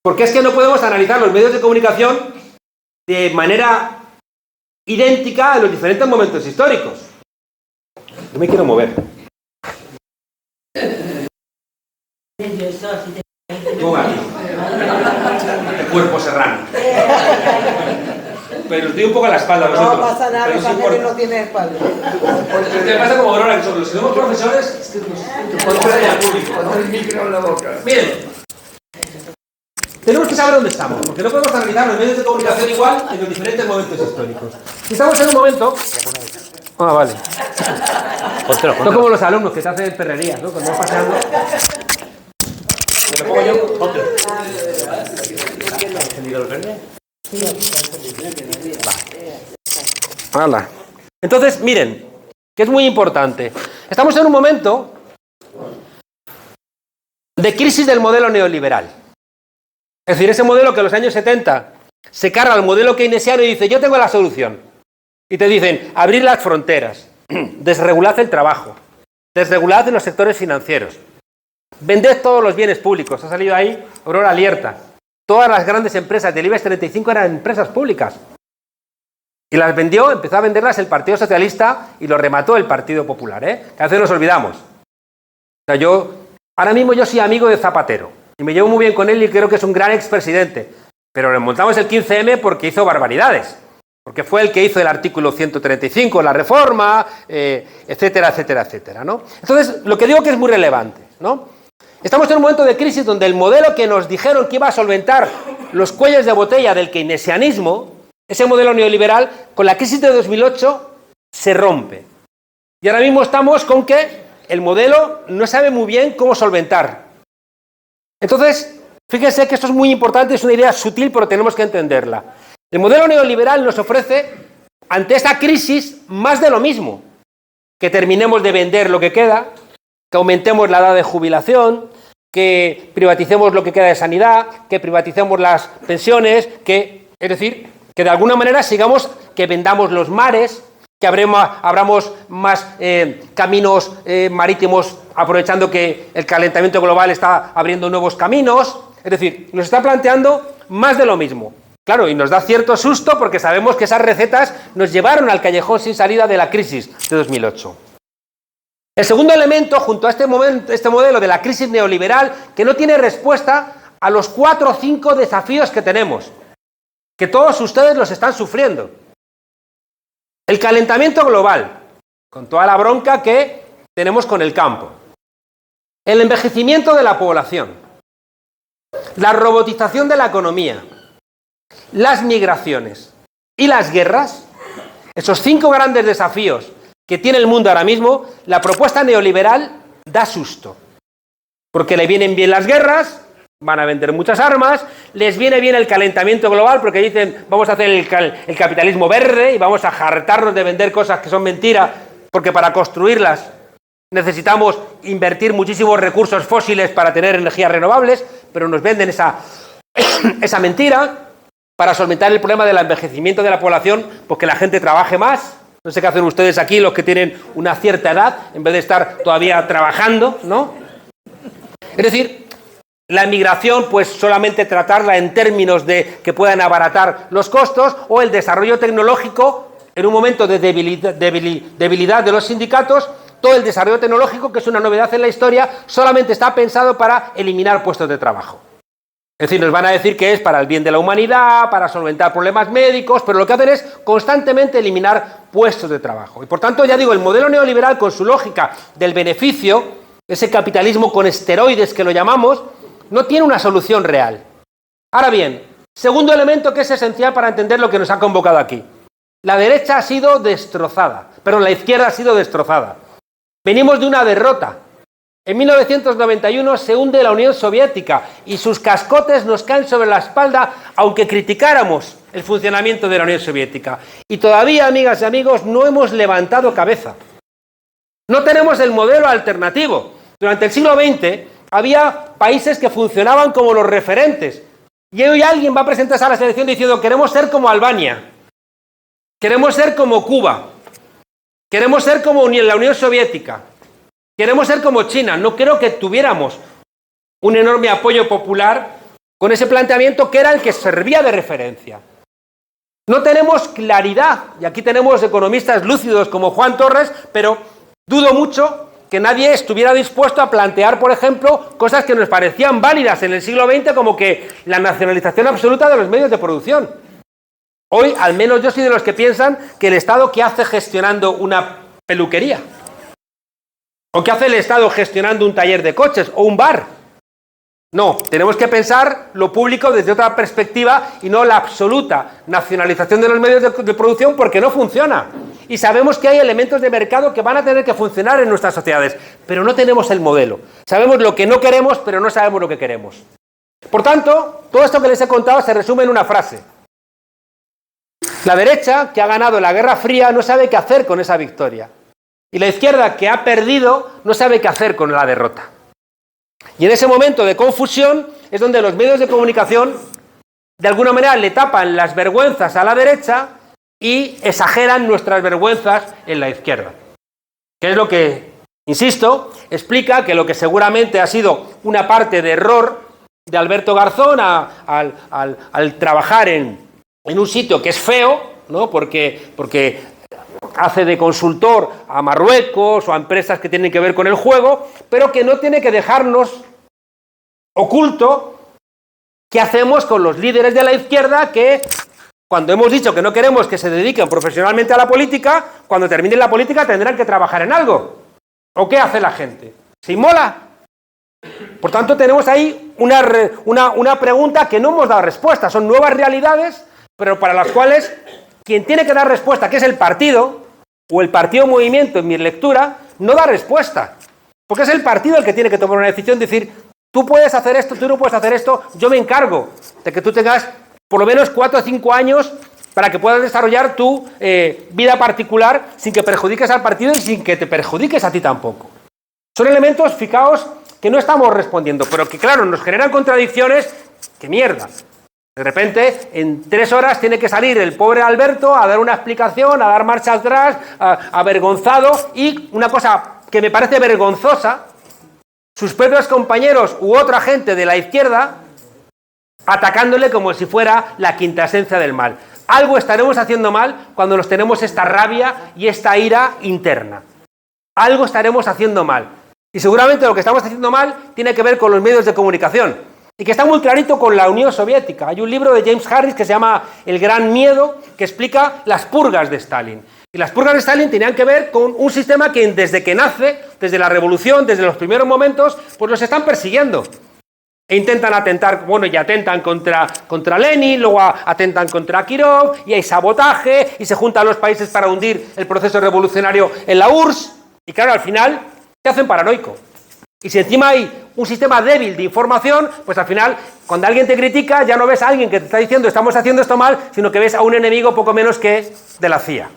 Speaker 2: Porque es que no podemos analizar los medios de comunicación de manera idéntica en los diferentes momentos históricos. Yo me quiero mover. Toma aquí. El cuerpo serrano. Pero os doy un poco a la espalda a vosotros.
Speaker 3: No pasa nada, que Paneles no tiene espalda.
Speaker 2: ¿Qué pasa como Aurora? Que somos, si somos profesores, es que nos ponen al público.
Speaker 1: Pon el micro en la boca.
Speaker 2: Miren, tenemos que saber dónde estamos, porque no podemos analizar los medios de comunicación igual en los diferentes momentos históricos. Si estamos en un momento... Ah, vale. No como los alumnos que te hacen perrerías, ¿no? Cuando vas paseando... ¿Me lo pongo yo? Otro. ¿Encendido el verde? Hala. Entonces, miren, que es muy importante. Estamos en un momento de crisis del modelo neoliberal. Es decir, ese modelo que en los años 70 se carga al modelo keynesiano y dice, yo tengo la solución. Y te dicen, abrir las fronteras, desregulad el trabajo, desregulad en los sectores financieros, vended todos los bienes públicos. Ha salido ahí Aurora Alerta. Todas las grandes empresas del IBEX 35 eran empresas públicas. Y las vendió, empezó a venderlas el Partido Socialista y lo remató el Partido Popular, ¿eh? Que a veces nos olvidamos. O sea, ahora mismo yo soy amigo de Zapatero y me llevo muy bien con él y creo que es un gran expresidente. Pero le montamos el 15M porque hizo barbaridades. Porque fue el que hizo el artículo 135, la reforma, etcétera, etcétera, etcétera, ¿no? Entonces, lo que digo que es muy relevante, ¿no? Estamos en un momento de crisis donde el modelo que nos dijeron que iba a solventar los cuellos de botella del keynesianismo, ese modelo neoliberal, con la crisis de 2008 se rompe. Y ahora mismo estamos con que el modelo no sabe muy bien cómo solventar. Entonces, fíjense que esto es muy importante, es una idea sutil, pero tenemos que entenderla. El modelo neoliberal nos ofrece, ante esta crisis, más de lo mismo. Que terminemos de vender lo que queda, que aumentemos la edad de jubilación, que privaticemos lo que queda de sanidad, que privaticemos las pensiones, es decir, que de alguna manera sigamos, que vendamos los mares, que abramos más caminos marítimos, aprovechando que el calentamiento global está abriendo nuevos caminos. Es decir, nos está planteando más de lo mismo. Claro, y nos da cierto susto porque sabemos que esas recetas nos llevaron al callejón sin salida de la crisis de 2008. El segundo elemento, junto a este modelo de la crisis neoliberal, que no tiene respuesta a los 4 o 5 desafíos que tenemos, que todos ustedes los están sufriendo. El calentamiento global, con toda la bronca que tenemos con el campo. El envejecimiento de la población, la robotización de la economía, las migraciones y las guerras, esos 5 grandes desafíos que tiene el mundo ahora mismo, la propuesta neoliberal da susto. Porque le vienen bien las guerras, van a vender muchas armas, les viene bien el calentamiento global porque dicen vamos a hacer el capitalismo verde y vamos a hartarnos de vender cosas que son mentiras porque para construirlas necesitamos invertir muchísimos recursos fósiles para tener energías renovables, pero nos venden esa mentira para solventar el problema del envejecimiento de la población, pues que la gente trabaje más. No sé qué hacen ustedes aquí, los que tienen una cierta edad, en vez de estar todavía trabajando, ¿no? Es decir, la migración, pues solamente tratarla en términos de que puedan abaratar los costos, o el desarrollo tecnológico, en un momento de debilidad de los sindicatos, todo el desarrollo tecnológico, que es una novedad en la historia, solamente está pensado para eliminar puestos de trabajo. Es decir, nos van a decir que es para el bien de la humanidad, para solventar problemas médicos, pero lo que hacen es constantemente eliminar puestos de trabajo. Y por tanto, ya digo, el modelo neoliberal con su lógica del beneficio, ese capitalismo con esteroides que lo llamamos, no tiene una solución real. Ahora bien, segundo elemento que es esencial para entender lo que nos ha convocado aquí. La derecha ha sido destrozada, pero la izquierda ha sido destrozada. Venimos de una derrota. En 1991 se hunde la Unión Soviética y sus cascotes nos caen sobre la espalda, aunque criticáramos el funcionamiento de la Unión Soviética. Y todavía, amigas y amigos, no hemos levantado cabeza. No tenemos el modelo alternativo. Durante el siglo XX había países que funcionaban como los referentes. Y hoy alguien va a presentarse a la selección diciendo queremos ser como Albania, queremos ser como Cuba, queremos ser como la Unión Soviética. Queremos ser como China. No creo que tuviéramos un enorme apoyo popular con ese planteamiento que era el que servía de referencia. No tenemos claridad, y aquí tenemos economistas lúcidos como Juan Torres, pero dudo mucho que nadie estuviera dispuesto a plantear, por ejemplo, cosas que nos parecían válidas en el siglo XX, como que la nacionalización absoluta de los medios de producción. Hoy, al menos yo soy de los que piensan que el Estado, ¿qué hace gestionando una peluquería? ¿O qué hace el Estado gestionando un taller de coches o un bar? No, tenemos que pensar lo público desde otra perspectiva y no la absoluta nacionalización de los medios de producción porque no funciona. Y sabemos que hay elementos de mercado que van a tener que funcionar en nuestras sociedades, pero no tenemos el modelo. Sabemos lo que no queremos, pero no sabemos lo que queremos. Por tanto, todo esto que les he contado se resume en una frase. La derecha, que ha ganado la Guerra Fría, no sabe qué hacer con esa victoria. Y la izquierda, que ha perdido, no sabe qué hacer con la derrota. Y en ese momento de confusión es donde los medios de comunicación, de alguna manera, le tapan las vergüenzas a la derecha y exageran nuestras vergüenzas en la izquierda. Que es lo que, insisto, explica que lo que seguramente ha sido una parte de error de Alberto Garzón al trabajar en un sitio que es feo, ¿no? Porque hace de consultor a Marruecos o a empresas que tienen que ver con el juego, pero que no tiene que dejarnos oculto qué hacemos con los líderes de la izquierda que, cuando hemos dicho que no queremos que se dediquen profesionalmente a la política, cuando terminen la política tendrán que trabajar en algo. ¿O qué hace la gente? ¿Se inmola? Por tanto, tenemos ahí una pregunta que no hemos dado respuesta. Son nuevas realidades, pero para las cuales quien tiene que dar respuesta, que es el partido, o el partido movimiento, en mi lectura, no da respuesta. Porque es el partido el que tiene que tomar una decisión, decir, tú puedes hacer esto, tú no puedes hacer esto, yo me encargo de que tú tengas por lo menos 4 o 5 años para que puedas desarrollar tu vida particular sin que perjudiques al partido y sin que te perjudiques a ti tampoco. Son elementos, fijaos, que no estamos respondiendo, pero que claro, nos generan contradicciones, ¡qué mierda! De repente, en 3 horas tiene que salir el pobre Alberto a dar una explicación, a dar marcha atrás, avergonzado, y una cosa que me parece vergonzosa, sus propios compañeros u otra gente de la izquierda atacándole como si fuera la quinta esencia del mal. Algo estaremos haciendo mal cuando nos tenemos esta rabia y esta ira interna. Algo estaremos haciendo mal. Y seguramente lo que estamos haciendo mal tiene que ver con los medios de comunicación. y que está muy clarito con la Unión Soviética. Hay un libro de James Harris que se llama El Gran Miedo, que explica las purgas de Stalin. Y las purgas de Stalin tenían que ver con un sistema que desde que nace, desde la revolución, desde los primeros momentos, pues los están persiguiendo. E intentan atentar, bueno, y atentan contra Lenin, luego atentan contra Kirov, y hay sabotaje, y se juntan los países para hundir el proceso revolucionario en la URSS, y claro, al final se hacen paranoico. Y si encima hay un sistema débil de información, pues al final, cuando alguien te critica, ya no ves a alguien que te está diciendo estamos haciendo esto mal, sino que ves a un enemigo poco menos que de la CIA.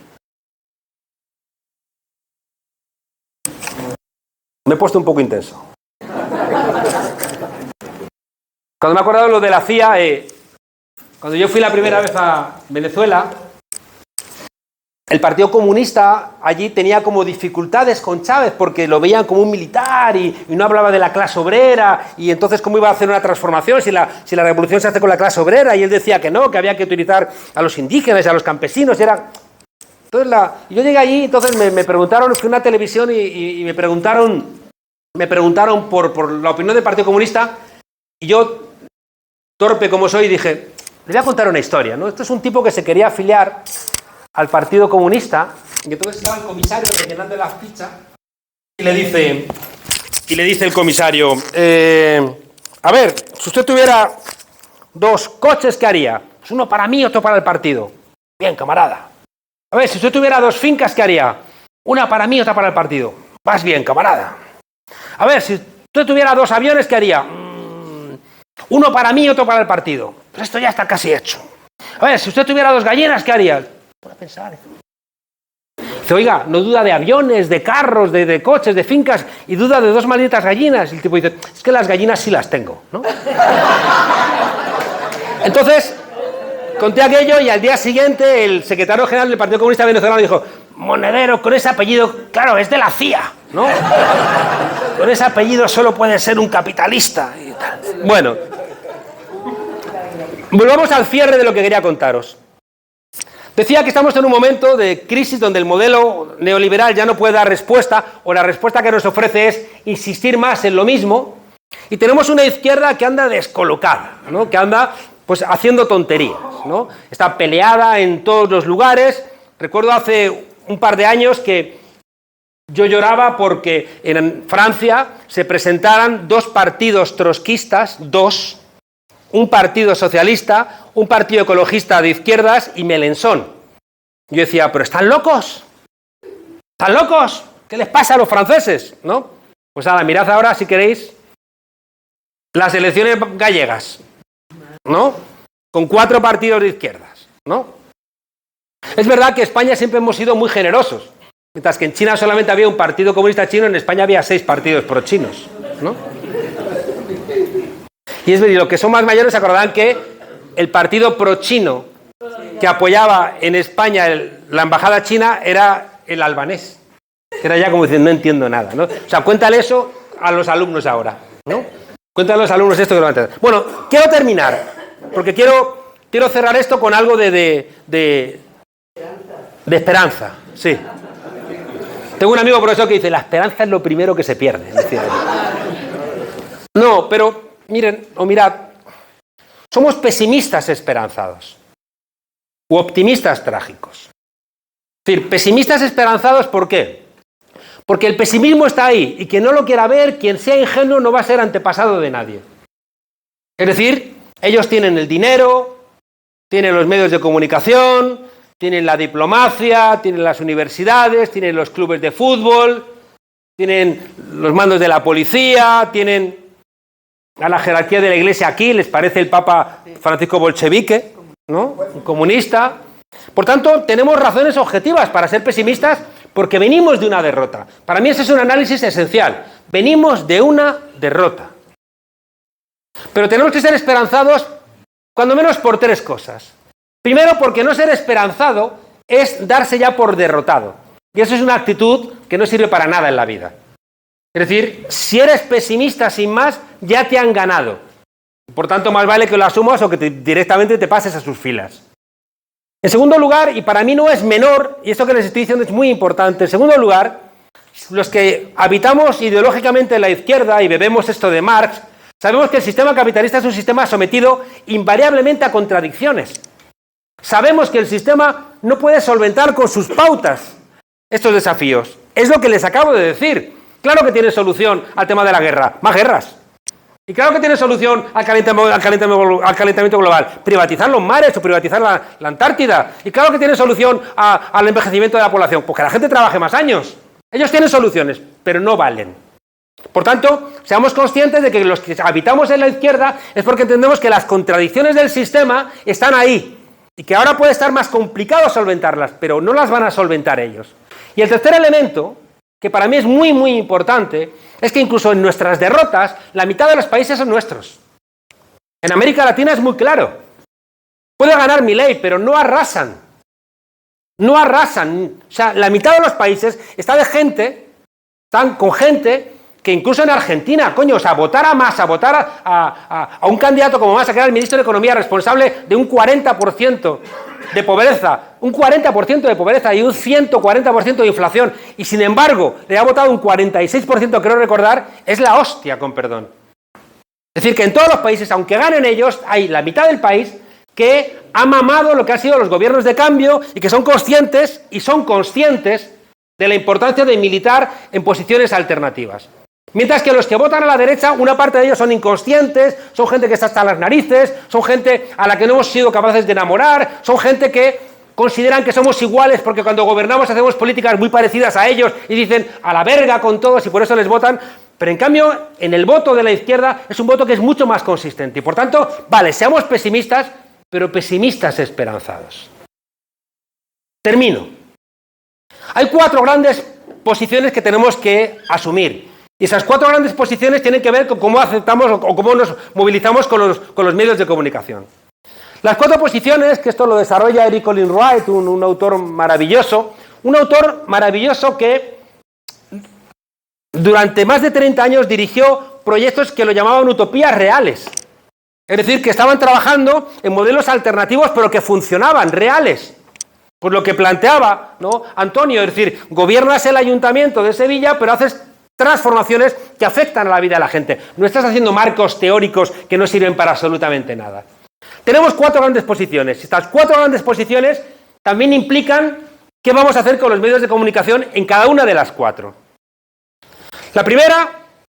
Speaker 2: Me he puesto un poco intenso. Cuando me he acordado de lo de la CIA, cuando yo fui la primera vez a Venezuela, el Partido Comunista allí tenía como dificultades con Chávez porque lo veían como un militar y no hablaba de la clase obrera, y entonces cómo iba a hacer una transformación si la revolución se hace con la clase obrera, y él decía que no, que había que utilizar a los indígenas y a los campesinos. Entonces yo llegué allí, entonces me preguntaron, fui a una televisión y me preguntaron por la opinión del Partido Comunista, y yo, torpe como soy, dije, le voy a contar una historia, ¿no? Esto es un tipo que se quería afiliar al Partido Comunista, y entonces estaba el comisario rellenando la ficha, y le dice el comisario, a ver, si usted tuviera 2 coches, ¿qué haría? Pues uno para mí, otro para el partido. Bien, camarada. A ver, si usted tuviera 2 fincas, ¿qué haría? Una para mí, otra para el partido. Vas bien, camarada. A ver, si usted tuviera 2 aviones, ¿qué haría? Uno para mí, otro para el partido. Pero esto ya está casi hecho. A ver, si usted tuviera 2 gallinas, ¿qué haría? Para pensar. Dice, oiga, no duda de aviones, de carros, de coches, de fincas, y duda de 2 malditas gallinas. Y el tipo dice, es que las gallinas sí las tengo, ¿no? Entonces, conté aquello, y al día siguiente el secretario general del Partido Comunista Venezolano dijo, monedero, con ese apellido, claro, es de la CIA, ¿no? Con ese apellido solo puede ser un capitalista y tal. Bueno, volvamos al cierre de lo que quería contaros. Decía que estamos en un momento de crisis donde el modelo neoliberal ya no puede dar respuesta, o la respuesta que nos ofrece es insistir más en lo mismo, y tenemos una izquierda que anda descolocada, ¿no? Que anda pues haciendo tonterías, ¿no? Está peleada en todos los lugares. Recuerdo hace un par de años que yo lloraba porque en Francia se presentaran 2 partidos trotskistas, 2, un partido socialista, un partido ecologista de izquierdas y Mélenchon. Yo decía, pero ¿están locos? ¿Están locos? ¿Qué les pasa a los franceses? ¿No? Pues ahora, mirad ahora, si queréis, las elecciones gallegas, ¿no? Con 4 partidos de izquierdas, ¿no? Es verdad que en España siempre hemos sido muy generosos. Mientras que en China solamente había un partido comunista chino, en España había 6 partidos pro-chinos, ¿no? Y es verdad, los que son más mayores se acordarán que el partido pro-chino que apoyaba en España la embajada china era el albanés. Que era ya como diciendo, no entiendo nada, ¿no? O sea, cuéntale eso a los alumnos ahora, ¿no? Cuéntale a los alumnos esto que lo van a entender. Bueno, quiero terminar, porque quiero cerrar esto con algo de esperanza, sí. Tengo un amigo profesor que dice, la esperanza es lo primero que se pierde. No, pero miren, o mirad, somos pesimistas esperanzados u optimistas trágicos. Es decir, pesimistas esperanzados, ¿por qué? Porque el pesimismo está ahí, y quien no lo quiera ver, quien sea ingenuo, no va a ser antepasado de nadie. Es decir, ellos tienen el dinero, tienen los medios de comunicación, tienen la diplomacia, tienen las universidades, tienen los clubes de fútbol, tienen los mandos de la policía, tienen a la jerarquía de la Iglesia aquí, les parece el Papa Francisco bolchevique, ¿no? Un comunista. Por tanto, tenemos razones objetivas para ser pesimistas porque venimos de una derrota. Para mí ese es un análisis esencial. Venimos de una derrota. Pero tenemos que ser esperanzados, cuando menos por 3 cosas. Primero, porque no ser esperanzado es darse ya por derrotado. Y eso es una actitud que no sirve para nada en la vida. Es decir, si eres pesimista sin más, ya te han ganado. Por tanto, más vale que lo asumas o que directamente te pases a sus filas. En segundo lugar, y para mí no es menor, y esto que les estoy diciendo es muy importante, en segundo lugar, los que habitamos ideológicamente en la izquierda y bebemos esto de Marx, Sabemos que el sistema capitalista es un sistema sometido invariablemente a contradicciones. Sabemos que el sistema no puede solventar con sus pautas estos desafíos. Es lo que les acabo de decir. Claro que tiene solución al tema de la guerra. Más guerras. Y claro que tiene solución al calentamiento global. Privatizar los mares o privatizar la Antártida. Y claro que tiene solución al envejecimiento de la población. Pues que la gente trabaje más años. Ellos tienen soluciones, pero no valen. Por tanto, seamos conscientes de que los que habitamos en la izquierda es porque entendemos que las contradicciones del sistema están ahí. Y que ahora puede estar más complicado solventarlas, pero no las van a solventar ellos. Y el tercer elemento, que para mí es muy, muy importante, es que incluso en nuestras derrotas, la mitad de los países son nuestros. En América Latina es muy claro. Puede ganar Milei, pero no arrasan. No arrasan. O sea, la mitad de los países están con gente que incluso en Argentina, coño, o sea, votar a Massa, votar a un candidato como Massa, que era el ministro de Economía responsable de un 40% de pobreza, un 40% de pobreza y un 140% de inflación, y sin embargo le ha votado un 46%, creo recordar, es la hostia, con perdón. Es decir, que en todos los países, aunque ganen ellos, hay la mitad del país que ha mamado lo que han sido los gobiernos de cambio y que son conscientes de la importancia de militar en posiciones alternativas. Mientras que los que votan a la derecha, una parte de ellos son inconscientes, son gente que está hasta las narices, son gente a la que no hemos sido capaces de enamorar, son gente que consideran que somos iguales porque cuando gobernamos hacemos políticas muy parecidas a ellos y dicen a la verga con todos y por eso les votan. Pero en cambio, en el voto de la izquierda es un voto que es mucho más consistente. Y por tanto, vale, seamos pesimistas, pero pesimistas esperanzados. Termino. Hay 4 grandes posiciones que tenemos que asumir. Y esas 4 grandes posiciones tienen que ver con cómo aceptamos o cómo nos movilizamos con los medios de comunicación. Las 4 posiciones, que esto lo desarrolla Eric Olin Wright, un autor maravilloso que durante más de 30 años dirigió proyectos que lo llamaban utopías reales. Es decir, que estaban trabajando en modelos alternativos, pero que funcionaban, reales. Pues lo que planteaba, ¿no?, Antonio, es decir, gobiernas el ayuntamiento de Sevilla, pero haces transformaciones que afectan a la vida de la gente. No estás haciendo marcos teóricos que no sirven para absolutamente nada. Tenemos 4 grandes posiciones. Estas 4 grandes posiciones también implican qué vamos a hacer con los medios de comunicación en cada una de las 4. La primera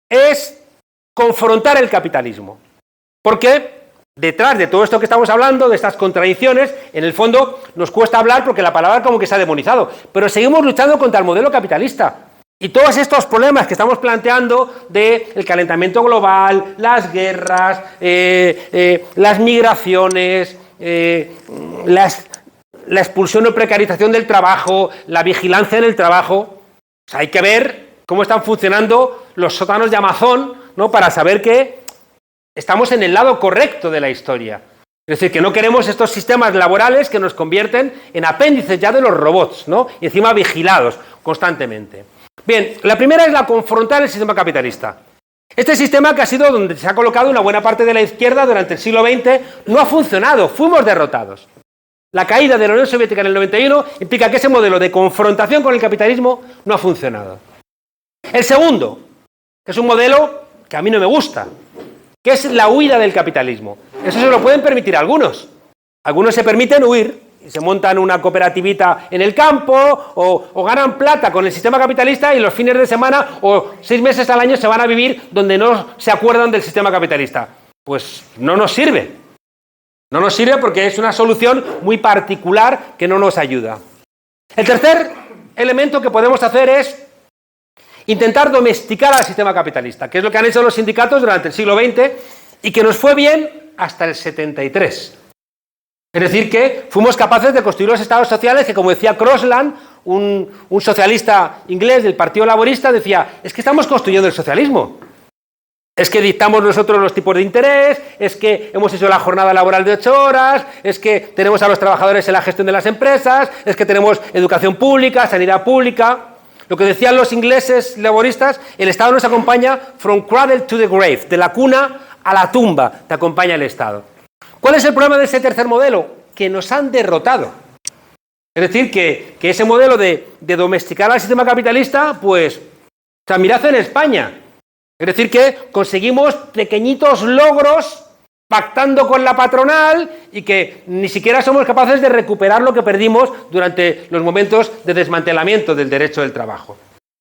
Speaker 2: es confrontar el capitalismo. Porque detrás de todo esto que estamos hablando, de estas contradicciones, en el fondo nos cuesta hablar porque la palabra como que se ha demonizado. Pero seguimos luchando contra el modelo capitalista. Y todos estos problemas que estamos planteando del calentamiento global, las guerras, las migraciones, la expulsión o precarización del trabajo, la vigilancia en el trabajo, pues hay que ver cómo están funcionando los sótanos de Amazon, ¿no?, para saber que estamos en el lado correcto de la historia. Es decir, que no queremos estos sistemas laborales que nos convierten en apéndices ya de los robots, ¿no?, y encima vigilados constantemente. Bien, la primera es la confrontar el sistema capitalista. Este sistema, que ha sido donde se ha colocado una buena parte de la izquierda durante el siglo XX, no ha funcionado, fuimos derrotados. La caída de la Unión Soviética en el 91 implica que ese modelo de confrontación con el capitalismo no ha funcionado. El segundo, que es un modelo que a mí no me gusta, que es la huida del capitalismo. Eso se lo pueden permitir algunos. Algunos se permiten huir y se montan una cooperativita en el campo o ganan plata con el sistema capitalista y los fines de semana o 6 meses al año se van a vivir donde no se acuerdan del sistema capitalista. Pues no nos sirve. No nos sirve porque es una solución muy particular que no nos ayuda. El tercer elemento que podemos hacer es intentar domesticar al sistema capitalista, que es lo que han hecho los sindicatos durante el siglo XX y que nos fue bien hasta el 73. Es decir, que fuimos capaces de construir los estados sociales que, como decía Crosland, un socialista inglés del Partido Laborista, decía, es que estamos construyendo el socialismo. Es que dictamos nosotros los tipos de interés, es que hemos hecho la jornada laboral de 8 horas, es que tenemos a los trabajadores en la gestión de las empresas, es que tenemos educación pública, sanidad pública. Lo que decían los ingleses laboristas, el Estado nos acompaña from cradle to the grave, de la cuna a la tumba, te acompaña el Estado. ¿Cuál es el problema de ese tercer modelo? Que nos han derrotado. Es decir, que ese modelo de domesticar al sistema capitalista, pues, o sea, mirad en España. Es decir, que conseguimos pequeñitos logros pactando con la patronal y que ni siquiera somos capaces de recuperar lo que perdimos durante los momentos de desmantelamiento del derecho del trabajo.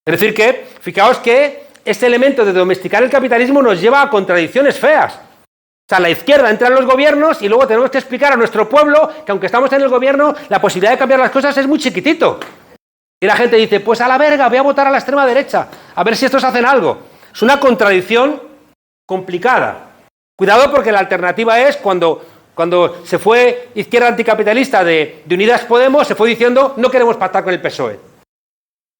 Speaker 2: Es decir que, fijaos que este elemento de domesticar el capitalismo nos lleva a contradicciones feas. O sea, la izquierda entra en los gobiernos y luego tenemos que explicar a nuestro pueblo que aunque estamos en el gobierno, la posibilidad de cambiar las cosas es muy chiquitito. Y la gente dice, pues a la verga, voy a votar a la extrema derecha, a ver si estos hacen algo. Es una contradicción complicada. Cuidado porque la alternativa es cuando se fue izquierda anticapitalista de Unidas Podemos, se fue diciendo no queremos pactar con el PSOE.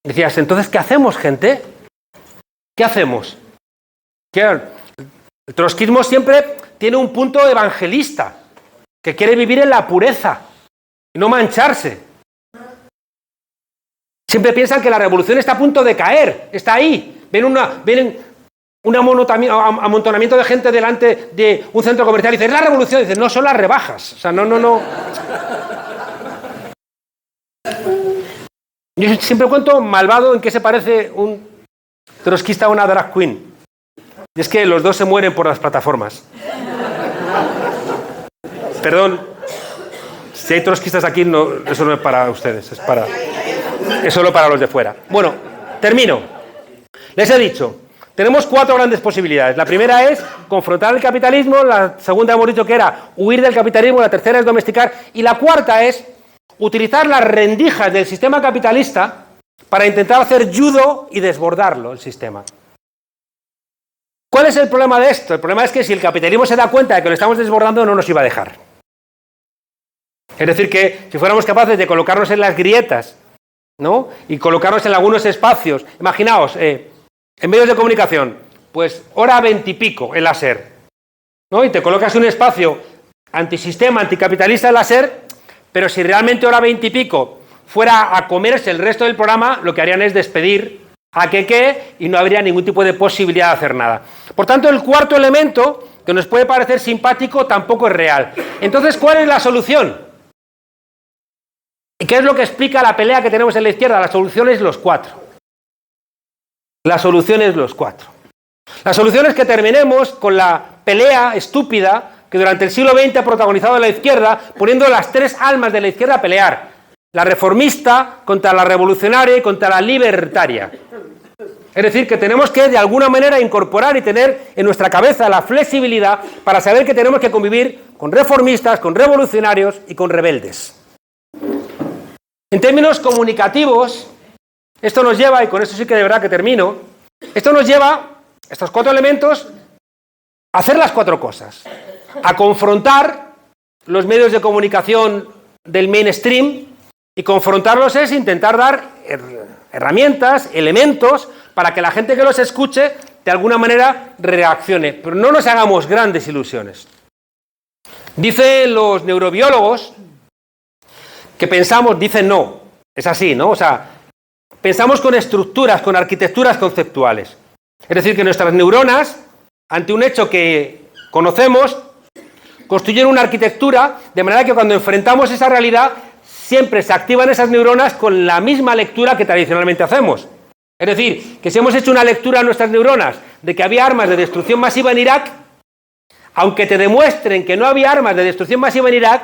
Speaker 2: Decías, entonces, ¿qué hacemos, gente? ¿Qué hacemos? El trotskismo siempre tiene un punto evangelista, que quiere vivir en la pureza y no mancharse. Siempre piensan que la revolución está a punto de caer, está ahí. Ven un amontonamiento de gente delante de un centro comercial y dicen, es la revolución. Y dicen, no, son las rebajas. O sea, no. Yo siempre cuento malvado en qué se parece un trotskista a una drag queen. Y es que los dos se mueren por las plataformas. Perdón, si hay trotskistas aquí, no, eso no es para ustedes, es solo para los de fuera. Bueno, termino. Les he dicho, tenemos 4 grandes posibilidades. La primera es confrontar el capitalismo, la segunda hemos dicho que era huir del capitalismo, la tercera es domesticar, y la cuarta es utilizar las rendijas del sistema capitalista para intentar hacer judo y desbordarlo, el sistema. ¿Cuál es el problema de esto? El problema es que si el capitalismo se da cuenta de que lo estamos desbordando, no nos iba a dejar. Es decir, que si fuéramos capaces de colocarnos en las grietas, ¿no? Y colocarnos en algunos espacios, imaginaos, en medios de comunicación, pues hora 20 y pico en la SER, ¿no? Y te colocas en un espacio antisistema, anticapitalista en la SER, pero si realmente hora 20 y pico fuera a comerse el resto del programa, lo que harían es despedir a qué y no habría ningún tipo de posibilidad de hacer nada. Por tanto, el cuarto elemento, que nos puede parecer simpático, tampoco es real. Entonces, ¿cuál es la solución? ¿Y qué es lo que explica la pelea que tenemos en la izquierda? La solución es los 4. La solución es los 4. La solución es que terminemos con la pelea estúpida que durante el siglo XX ha protagonizado la izquierda, poniendo las 3 almas de la izquierda a pelear. La reformista contra la revolucionaria y contra la libertaria. Es decir, que tenemos que de alguna manera incorporar y tener en nuestra cabeza la flexibilidad para saber que tenemos que convivir con reformistas, con revolucionarios y con rebeldes. En términos comunicativos, esto nos lleva, y con esto sí que de verdad que termino, esto nos lleva, estos 4 elementos, a hacer las 4 cosas. A confrontar los medios de comunicación del mainstream, y confrontarlos es intentar dar herramientas, elementos, para que la gente que los escuche de alguna manera reaccione. Pero no nos hagamos grandes ilusiones. Dicen los neurobiólogos que pensamos, dicen no, es así, ¿no? O sea, pensamos con estructuras, con arquitecturas conceptuales. Es decir, que nuestras neuronas, ante un hecho que conocemos, construyen una arquitectura de manera que cuando enfrentamos esa realidad, siempre se activan esas neuronas con la misma lectura que tradicionalmente hacemos. Es decir, que si hemos hecho una lectura a nuestras neuronas de que había armas de destrucción masiva en Irak, aunque te demuestren que no había armas de destrucción masiva en Irak,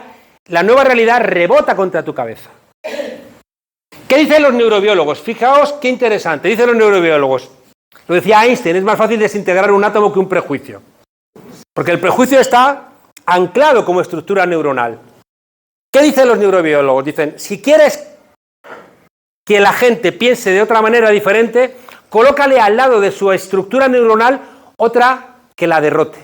Speaker 2: la nueva realidad rebota contra tu cabeza. ¿Qué dicen los neurobiólogos? Fijaos qué interesante. Dicen los neurobiólogos, lo decía Einstein, es más fácil desintegrar un átomo que un prejuicio. Porque el prejuicio está anclado como estructura neuronal. ¿Qué dicen los neurobiólogos? Dicen, si quieres que la gente piense de otra manera diferente, colócale al lado de su estructura neuronal otra que la derrote.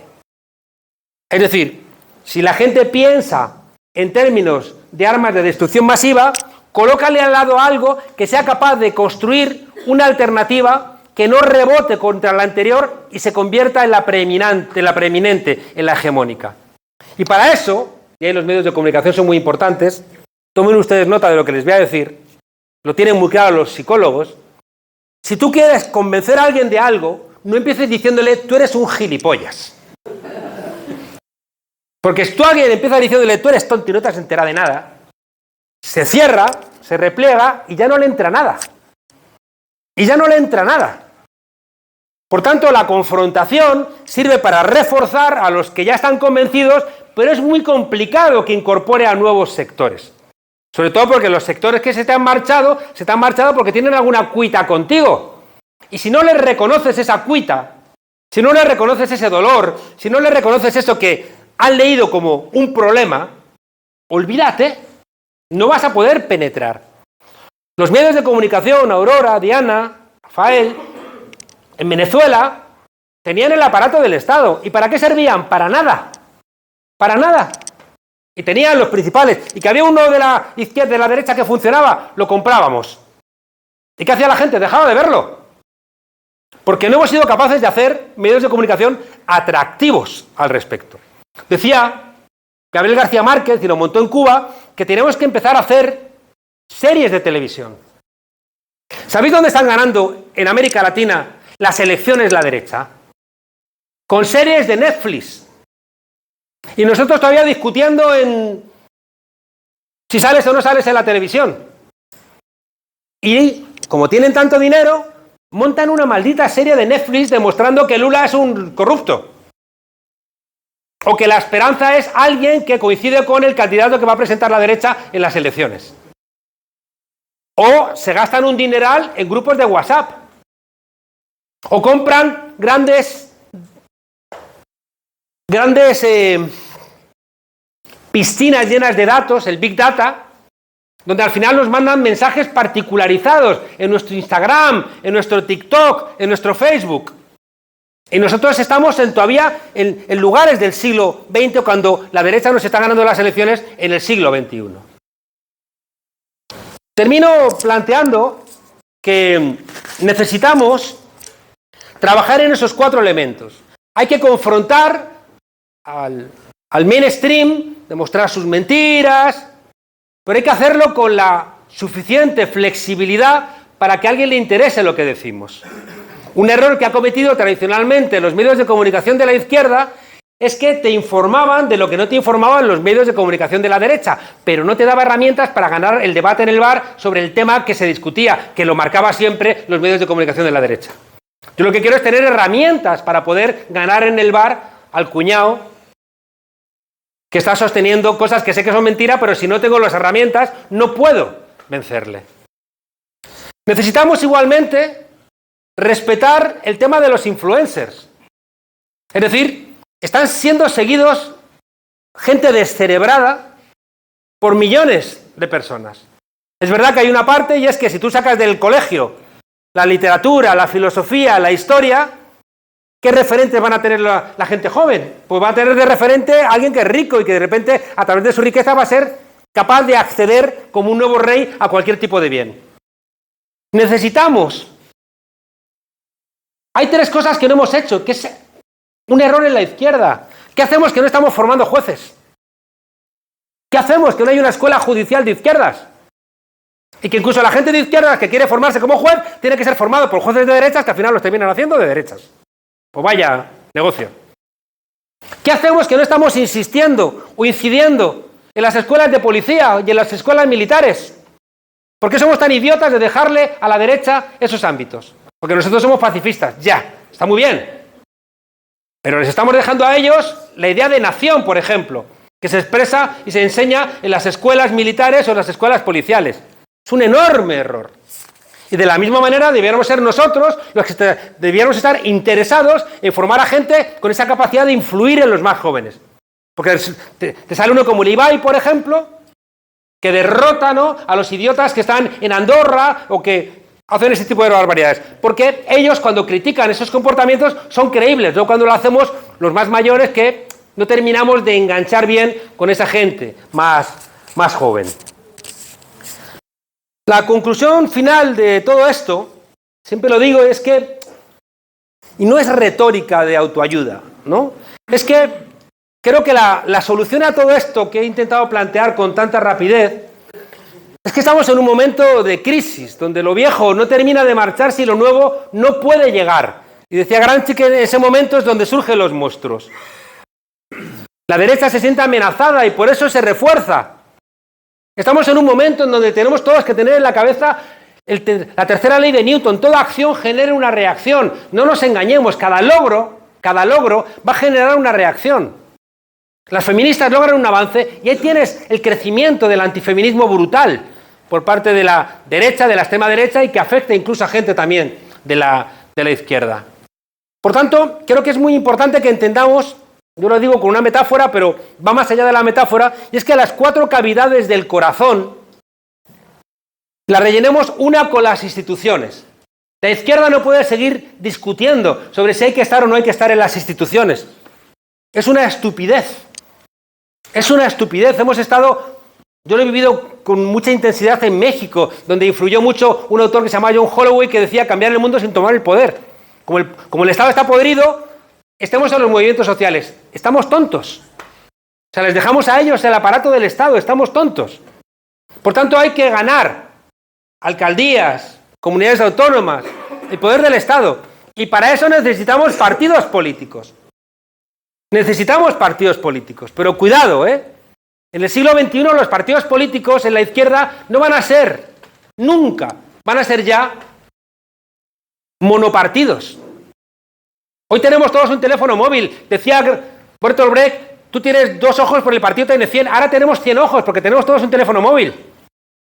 Speaker 2: Es decir, si la gente piensa en términos de armas de destrucción masiva, colócale al lado algo que sea capaz de construir una alternativa que no rebote contra la anterior y se convierta en la preeminente, en la hegemónica. Y para eso, y ahí los medios de comunicación son muy importantes, tomen ustedes nota de lo que les voy a decir, lo tienen muy claro los psicólogos. Si tú quieres convencer a alguien de algo, no empieces diciéndole, tú eres un gilipollas. Porque si tú a alguien empiezas diciéndole, tú eres tonto y no te has enterado de nada, se cierra, se repliega y ya no le entra nada. Y ya no le entra nada. Por tanto, la confrontación sirve para reforzar a los que ya están convencidos, pero es muy complicado que incorpore a nuevos sectores. Sobre todo porque los sectores que se te han marchado porque tienen alguna cuita contigo. Y si no les reconoces esa cuita, si no les reconoces ese dolor, si no les reconoces eso que han leído como un problema, olvídate, no vas a poder penetrar. Los medios de comunicación, Aurora, Diana, Rafael, en Venezuela tenían el aparato del Estado. ¿Y para qué servían? Para nada. Para nada. Y tenían los principales. Y que había uno de la izquierda, de la derecha que funcionaba, lo comprábamos. ¿Y qué hacía la gente? Dejaba de verlo. Porque no hemos sido capaces de hacer medios de comunicación atractivos al respecto. Decía Gabriel García Márquez, y lo montó en Cuba, que tenemos que empezar a hacer series de televisión. ¿Sabéis dónde están ganando en América Latina las elecciones la derecha? Con series de Netflix. Y nosotros todavía discutiendo en si sales o no sales en la televisión. Y como tienen tanto dinero, montan una maldita serie de Netflix demostrando que Lula es un corrupto. O que la esperanza es alguien que coincide con el candidato que va a presentar la derecha en las elecciones. O se gastan un dineral en grupos de WhatsApp. O compran grandes piscinas llenas de datos, el Big Data, donde al final nos mandan mensajes particularizados en nuestro Instagram, en nuestro TikTok, en nuestro Facebook. Y nosotros estamos todavía en lugares del siglo XX, cuando la derecha nos está ganando las elecciones en el siglo XXI. Termino planteando que necesitamos trabajar en esos 4 elementos. Hay que confrontar al mainstream, demostrar sus mentiras, pero hay que hacerlo con la suficiente flexibilidad para que a alguien le interese lo que decimos. Un error que ha cometido tradicionalmente los medios de comunicación de la izquierda es que te informaban de lo que no te informaban los medios de comunicación de la derecha, pero no te daba herramientas para ganar el debate en el bar sobre el tema que se discutía, que lo marcaba siempre los medios de comunicación de la derecha. Yo lo que quiero es tener herramientas para poder ganar en el bar al cuñado que está sosteniendo cosas que sé que son mentiras, pero si no tengo las herramientas no puedo vencerle. Necesitamos igualmente respetar el tema de los influencers. Es decir, están siendo seguidos gente descerebrada por millones de personas. Es verdad que hay una parte, y es que si tú sacas del colegio la literatura, la filosofía, la historia, ¿qué referentes van a tener la gente joven? Pues va a tener de referente a alguien que es rico y que de repente, a través de su riqueza, va a ser capaz de acceder como un nuevo rey a cualquier tipo de bien. Necesitamos. Hay 3 cosas que no hemos hecho, que es un error en la izquierda. ¿Qué hacemos que no estamos formando jueces? ¿Qué hacemos que no hay una escuela judicial de izquierdas? Y que incluso la gente de izquierdas que quiere formarse como juez tiene que ser formado por jueces de derechas que al final los terminan haciendo de derechas. Pues vaya negocio. ¿Qué hacemos que no estamos insistiendo o incidiendo en las escuelas de policía y en las escuelas militares? ¿Por qué somos tan idiotas de dejarle a la derecha esos ámbitos? Porque nosotros somos pacifistas, ya, está muy bien. Pero les estamos dejando a ellos la idea de nación, por ejemplo, que se expresa y se enseña en las escuelas militares o en las escuelas policiales. Es un enorme error. Y de la misma manera debiéramos ser nosotros los que debiéramos estar interesados en formar a gente con esa capacidad de influir en los más jóvenes. Porque te sale uno como el Ibai, por ejemplo, que derrota, ¿no?, a los idiotas que están en Andorra o que hacen ese tipo de barbaridades. Porque ellos, cuando critican esos comportamientos, son creíbles. No cuando lo hacemos los más mayores, que no terminamos de enganchar bien con esa gente más joven. La conclusión final de todo esto, siempre lo digo, es que, y no es retórica de autoayuda, ¿no?, es que creo que la solución a todo esto que he intentado plantear con tanta rapidez es que estamos en un momento de crisis, donde lo viejo no termina de marcharse y lo nuevo no puede llegar. Y decía Gramsci que en ese momento es donde surgen los monstruos. La derecha se siente amenazada y por eso se refuerza. Estamos en un momento en donde tenemos todos que tener en la cabeza La tercera ley de Newton, toda acción genera una reacción. No nos engañemos, cada logro va a generar una reacción. Las feministas logran un avance y ahí tienes el crecimiento del antifeminismo brutal por parte de la derecha, de la extrema derecha, y que afecta incluso a gente también de la izquierda. Por tanto, creo que es muy importante que entendamos, yo lo digo con una metáfora, pero va más allá de la metáfora, y es que las 4 cavidades del corazón las rellenemos una con las instituciones. La izquierda no puede seguir discutiendo sobre si hay que estar o no hay que estar en las instituciones. Es una estupidez. Es una estupidez. Yo lo he vivido con mucha intensidad en México, donde influyó mucho un autor que se llama John Holloway, que decía cambiar el mundo sin tomar el poder. Como el Estado está podrido, estemos en los movimientos sociales. Estamos tontos. O sea, les dejamos a ellos el aparato del Estado, estamos tontos. Por tanto, hay que ganar alcaldías, comunidades autónomas, el poder del Estado. Y para eso necesitamos partidos políticos. Necesitamos partidos políticos. Pero cuidado, En el siglo XXI los partidos políticos en la izquierda no van a ser, nunca, van a ser ya monopartidos. Hoy tenemos todos un teléfono móvil. Decía Bertolt Brecht, tú tienes 2 ojos, por el partido tiene 100. Ahora tenemos 100 ojos porque tenemos todos un teléfono móvil.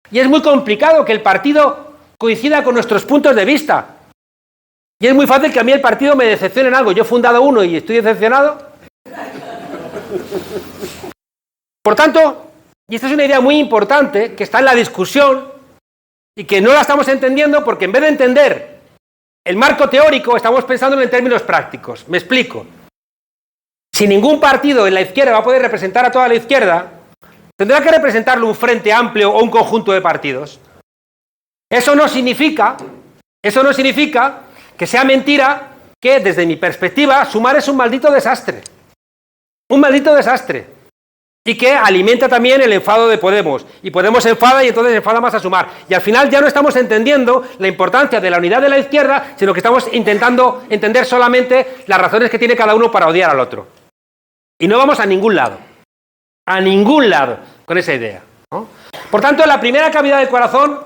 Speaker 2: Y es muy complicado que el partido coincida con nuestros puntos de vista. Y es muy fácil que a mí el partido me decepcione en algo. Yo he fundado uno y estoy decepcionado. Por tanto, y esta es una idea muy importante que está en la discusión y que no la estamos entendiendo porque en vez de entender el marco teórico estamos pensando en términos prácticos. Me explico. Si ningún partido en la izquierda va a poder representar a toda la izquierda, tendrá que representarlo un frente amplio o un conjunto de partidos. Eso no significa que sea mentira que, desde mi perspectiva, Sumar es un maldito desastre. Un maldito desastre. Y que alimenta también el enfado de Podemos. Y Podemos enfada y entonces enfada más a Sumar. Y al final ya no estamos entendiendo la importancia de la unidad de la izquierda, sino que estamos intentando entender solamente las razones que tiene cada uno para odiar al otro. Y no vamos a ningún lado. A ningún lado con esa idea, ¿no? Por tanto, la primera cavidad del corazón,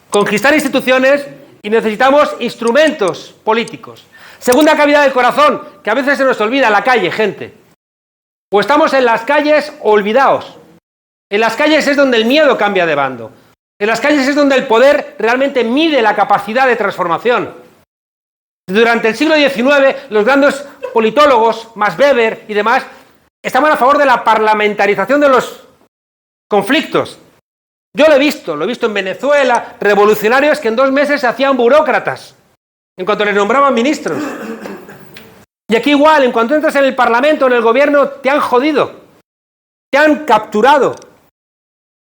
Speaker 2: conquistar instituciones, y necesitamos instrumentos políticos. Segunda cavidad del corazón, que a veces se nos olvida, la calle, gente. O estamos en las calles o olvidaos. En las calles es donde el miedo cambia de bando. En las calles es donde el poder realmente mide la capacidad de transformación. Durante el siglo XIX, los grandes politólogos, Max Weber y demás, estaban a favor de la parlamentarización de los conflictos. Yo lo he visto en Venezuela, revolucionarios que en 2 meses se hacían burócratas, en cuanto les nombraban ministros. Y aquí igual, en cuanto entras en el Parlamento, en el gobierno, te han jodido, te han capturado,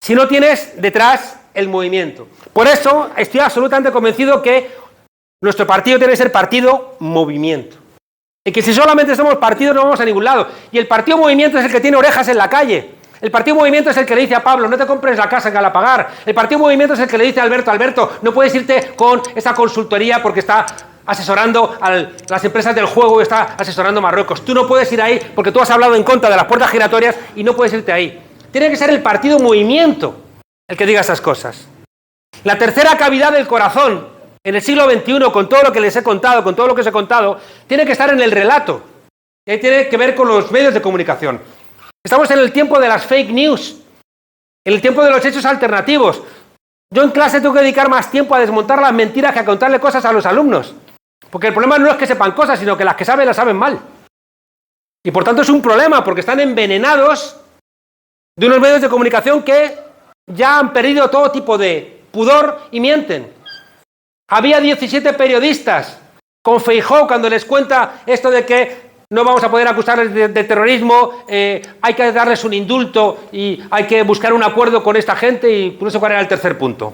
Speaker 2: si no tienes detrás el movimiento. Por eso estoy absolutamente convencido que nuestro partido tiene que ser partido movimiento. Y que si solamente somos partidos no vamos a ningún lado. Y el partido movimiento es el que tiene orejas en la calle. El partido movimiento es el que le dice a Pablo, no te compres la casa en Galapagar. El partido movimiento es el que le dice a Alberto, no puedes irte con esa consultoría porque está asesorando a las empresas del juego y está asesorando a Marruecos. Tú no puedes ir ahí porque tú has hablado en contra de las puertas giratorias y no puedes irte ahí. Tiene que ser el partido movimiento el que diga esas cosas. La tercera cavidad del corazón, en el siglo XXI, con todo lo que les he contado, con todo lo que os he contado, tiene que estar en el relato. Y tiene que ver con los medios de comunicación. Estamos en el tiempo de las fake news, en el tiempo de los hechos alternativos. Yo en clase tengo que dedicar más tiempo a desmontar las mentiras que a contarle cosas a los alumnos. Porque el problema no es que sepan cosas, sino que las que saben las saben mal. Y por tanto es un problema, porque están envenenados de unos medios de comunicación que ya han perdido todo tipo de pudor y mienten. Había 17 periodistas con Feijóo cuando les cuenta esto de que no vamos a poder acusarles de terrorismo, hay que darles un indulto y hay que buscar un acuerdo con esta gente, y no sé cuál era el tercer punto.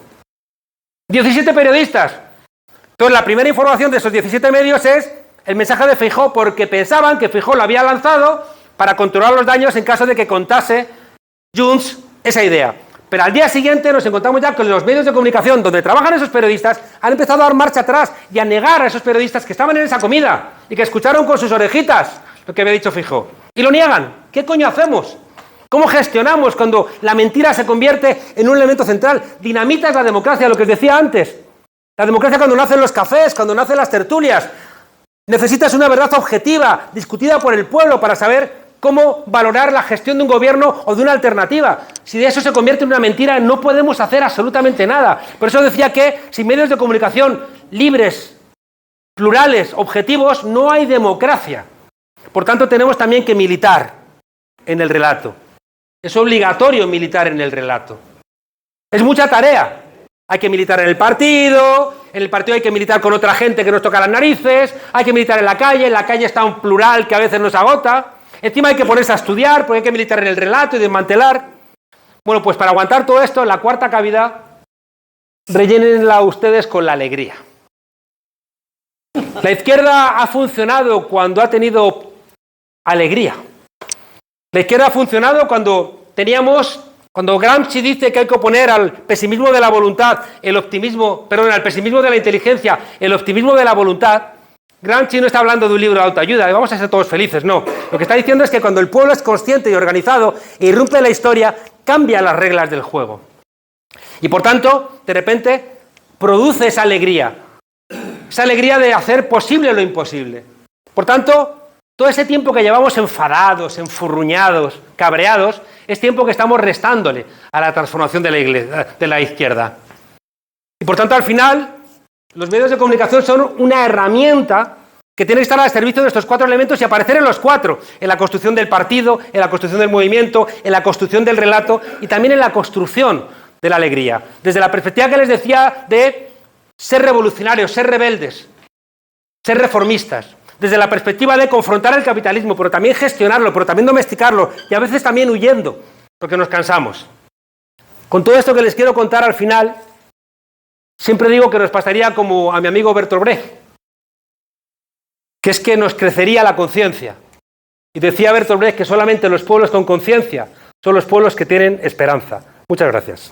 Speaker 2: 17 periodistas. Entonces la primera información de esos 17 medios es el mensaje de Feijóo, porque pensaban que Feijóo lo había lanzado para controlar los daños en caso de que contase Junts esa idea. Pero al día siguiente nos encontramos ya con los medios de comunicación donde trabajan esos periodistas, han empezado a dar marcha atrás y a negar a esos periodistas que estaban en esa comida y que escucharon con sus orejitas lo que había dicho Feijóo. Y lo niegan. ¿Qué coño hacemos? ¿Cómo gestionamos cuando la mentira se convierte en un elemento central? Dinamitas la democracia, lo que os decía antes. La democracia cuando nacen los cafés, cuando nacen las tertulias. Necesitas una verdad objetiva, discutida por el pueblo, para saber cómo valorar la gestión de un gobierno o de una alternativa. Si de eso se convierte en una mentira, no podemos hacer absolutamente nada. Por eso decía que sin medios de comunicación libres, plurales, objetivos, no hay democracia. Por tanto, tenemos también que militar en el relato. Es obligatorio militar en el relato. Es mucha tarea. Hay que militar en el partido hay que militar con otra gente que nos toca las narices, hay que militar en la calle está un plural que a veces nos agota. Encima hay que ponerse a estudiar, porque hay que militar en el relato y desmantelar. Bueno, pues para aguantar todo esto, la cuarta cavidad, rellénenla ustedes con la alegría. La izquierda ha funcionado cuando ha tenido alegría. La izquierda ha funcionado cuando Gramsci dice que hay que oponer al pesimismo de la voluntad, al pesimismo de la inteligencia, el optimismo de la voluntad. Gramsci no está hablando de un libro de autoayuda, vamos a ser todos felices, no. Lo que está diciendo es que cuando el pueblo es consciente y organizado e irrumpe la historia, cambia las reglas del juego. Y por tanto, de repente, produce esa alegría de hacer posible lo imposible. Por tanto, todo ese tiempo que llevamos enfadados, enfurruñados, cabreados, es tiempo que estamos restándole a la transformación de la izquierda. Y por tanto, al final, los medios de comunicación son una herramienta que tiene que estar al servicio de estos cuatro elementos y aparecer en los cuatro, en la construcción del partido, en la construcción del movimiento, en la construcción del relato y también en la construcción de la alegría. Desde la perspectiva que les decía de ser revolucionarios, ser rebeldes, ser reformistas. Desde la perspectiva de confrontar el capitalismo, pero también gestionarlo, pero también domesticarlo y a veces también huyendo, porque nos cansamos. Con todo esto que les quiero contar al final, siempre digo que nos pasaría como a mi amigo Bertolt Brecht, que es que nos crecería la conciencia. Y decía Bertolt Brecht que solamente los pueblos con conciencia son los pueblos que tienen esperanza. Muchas gracias.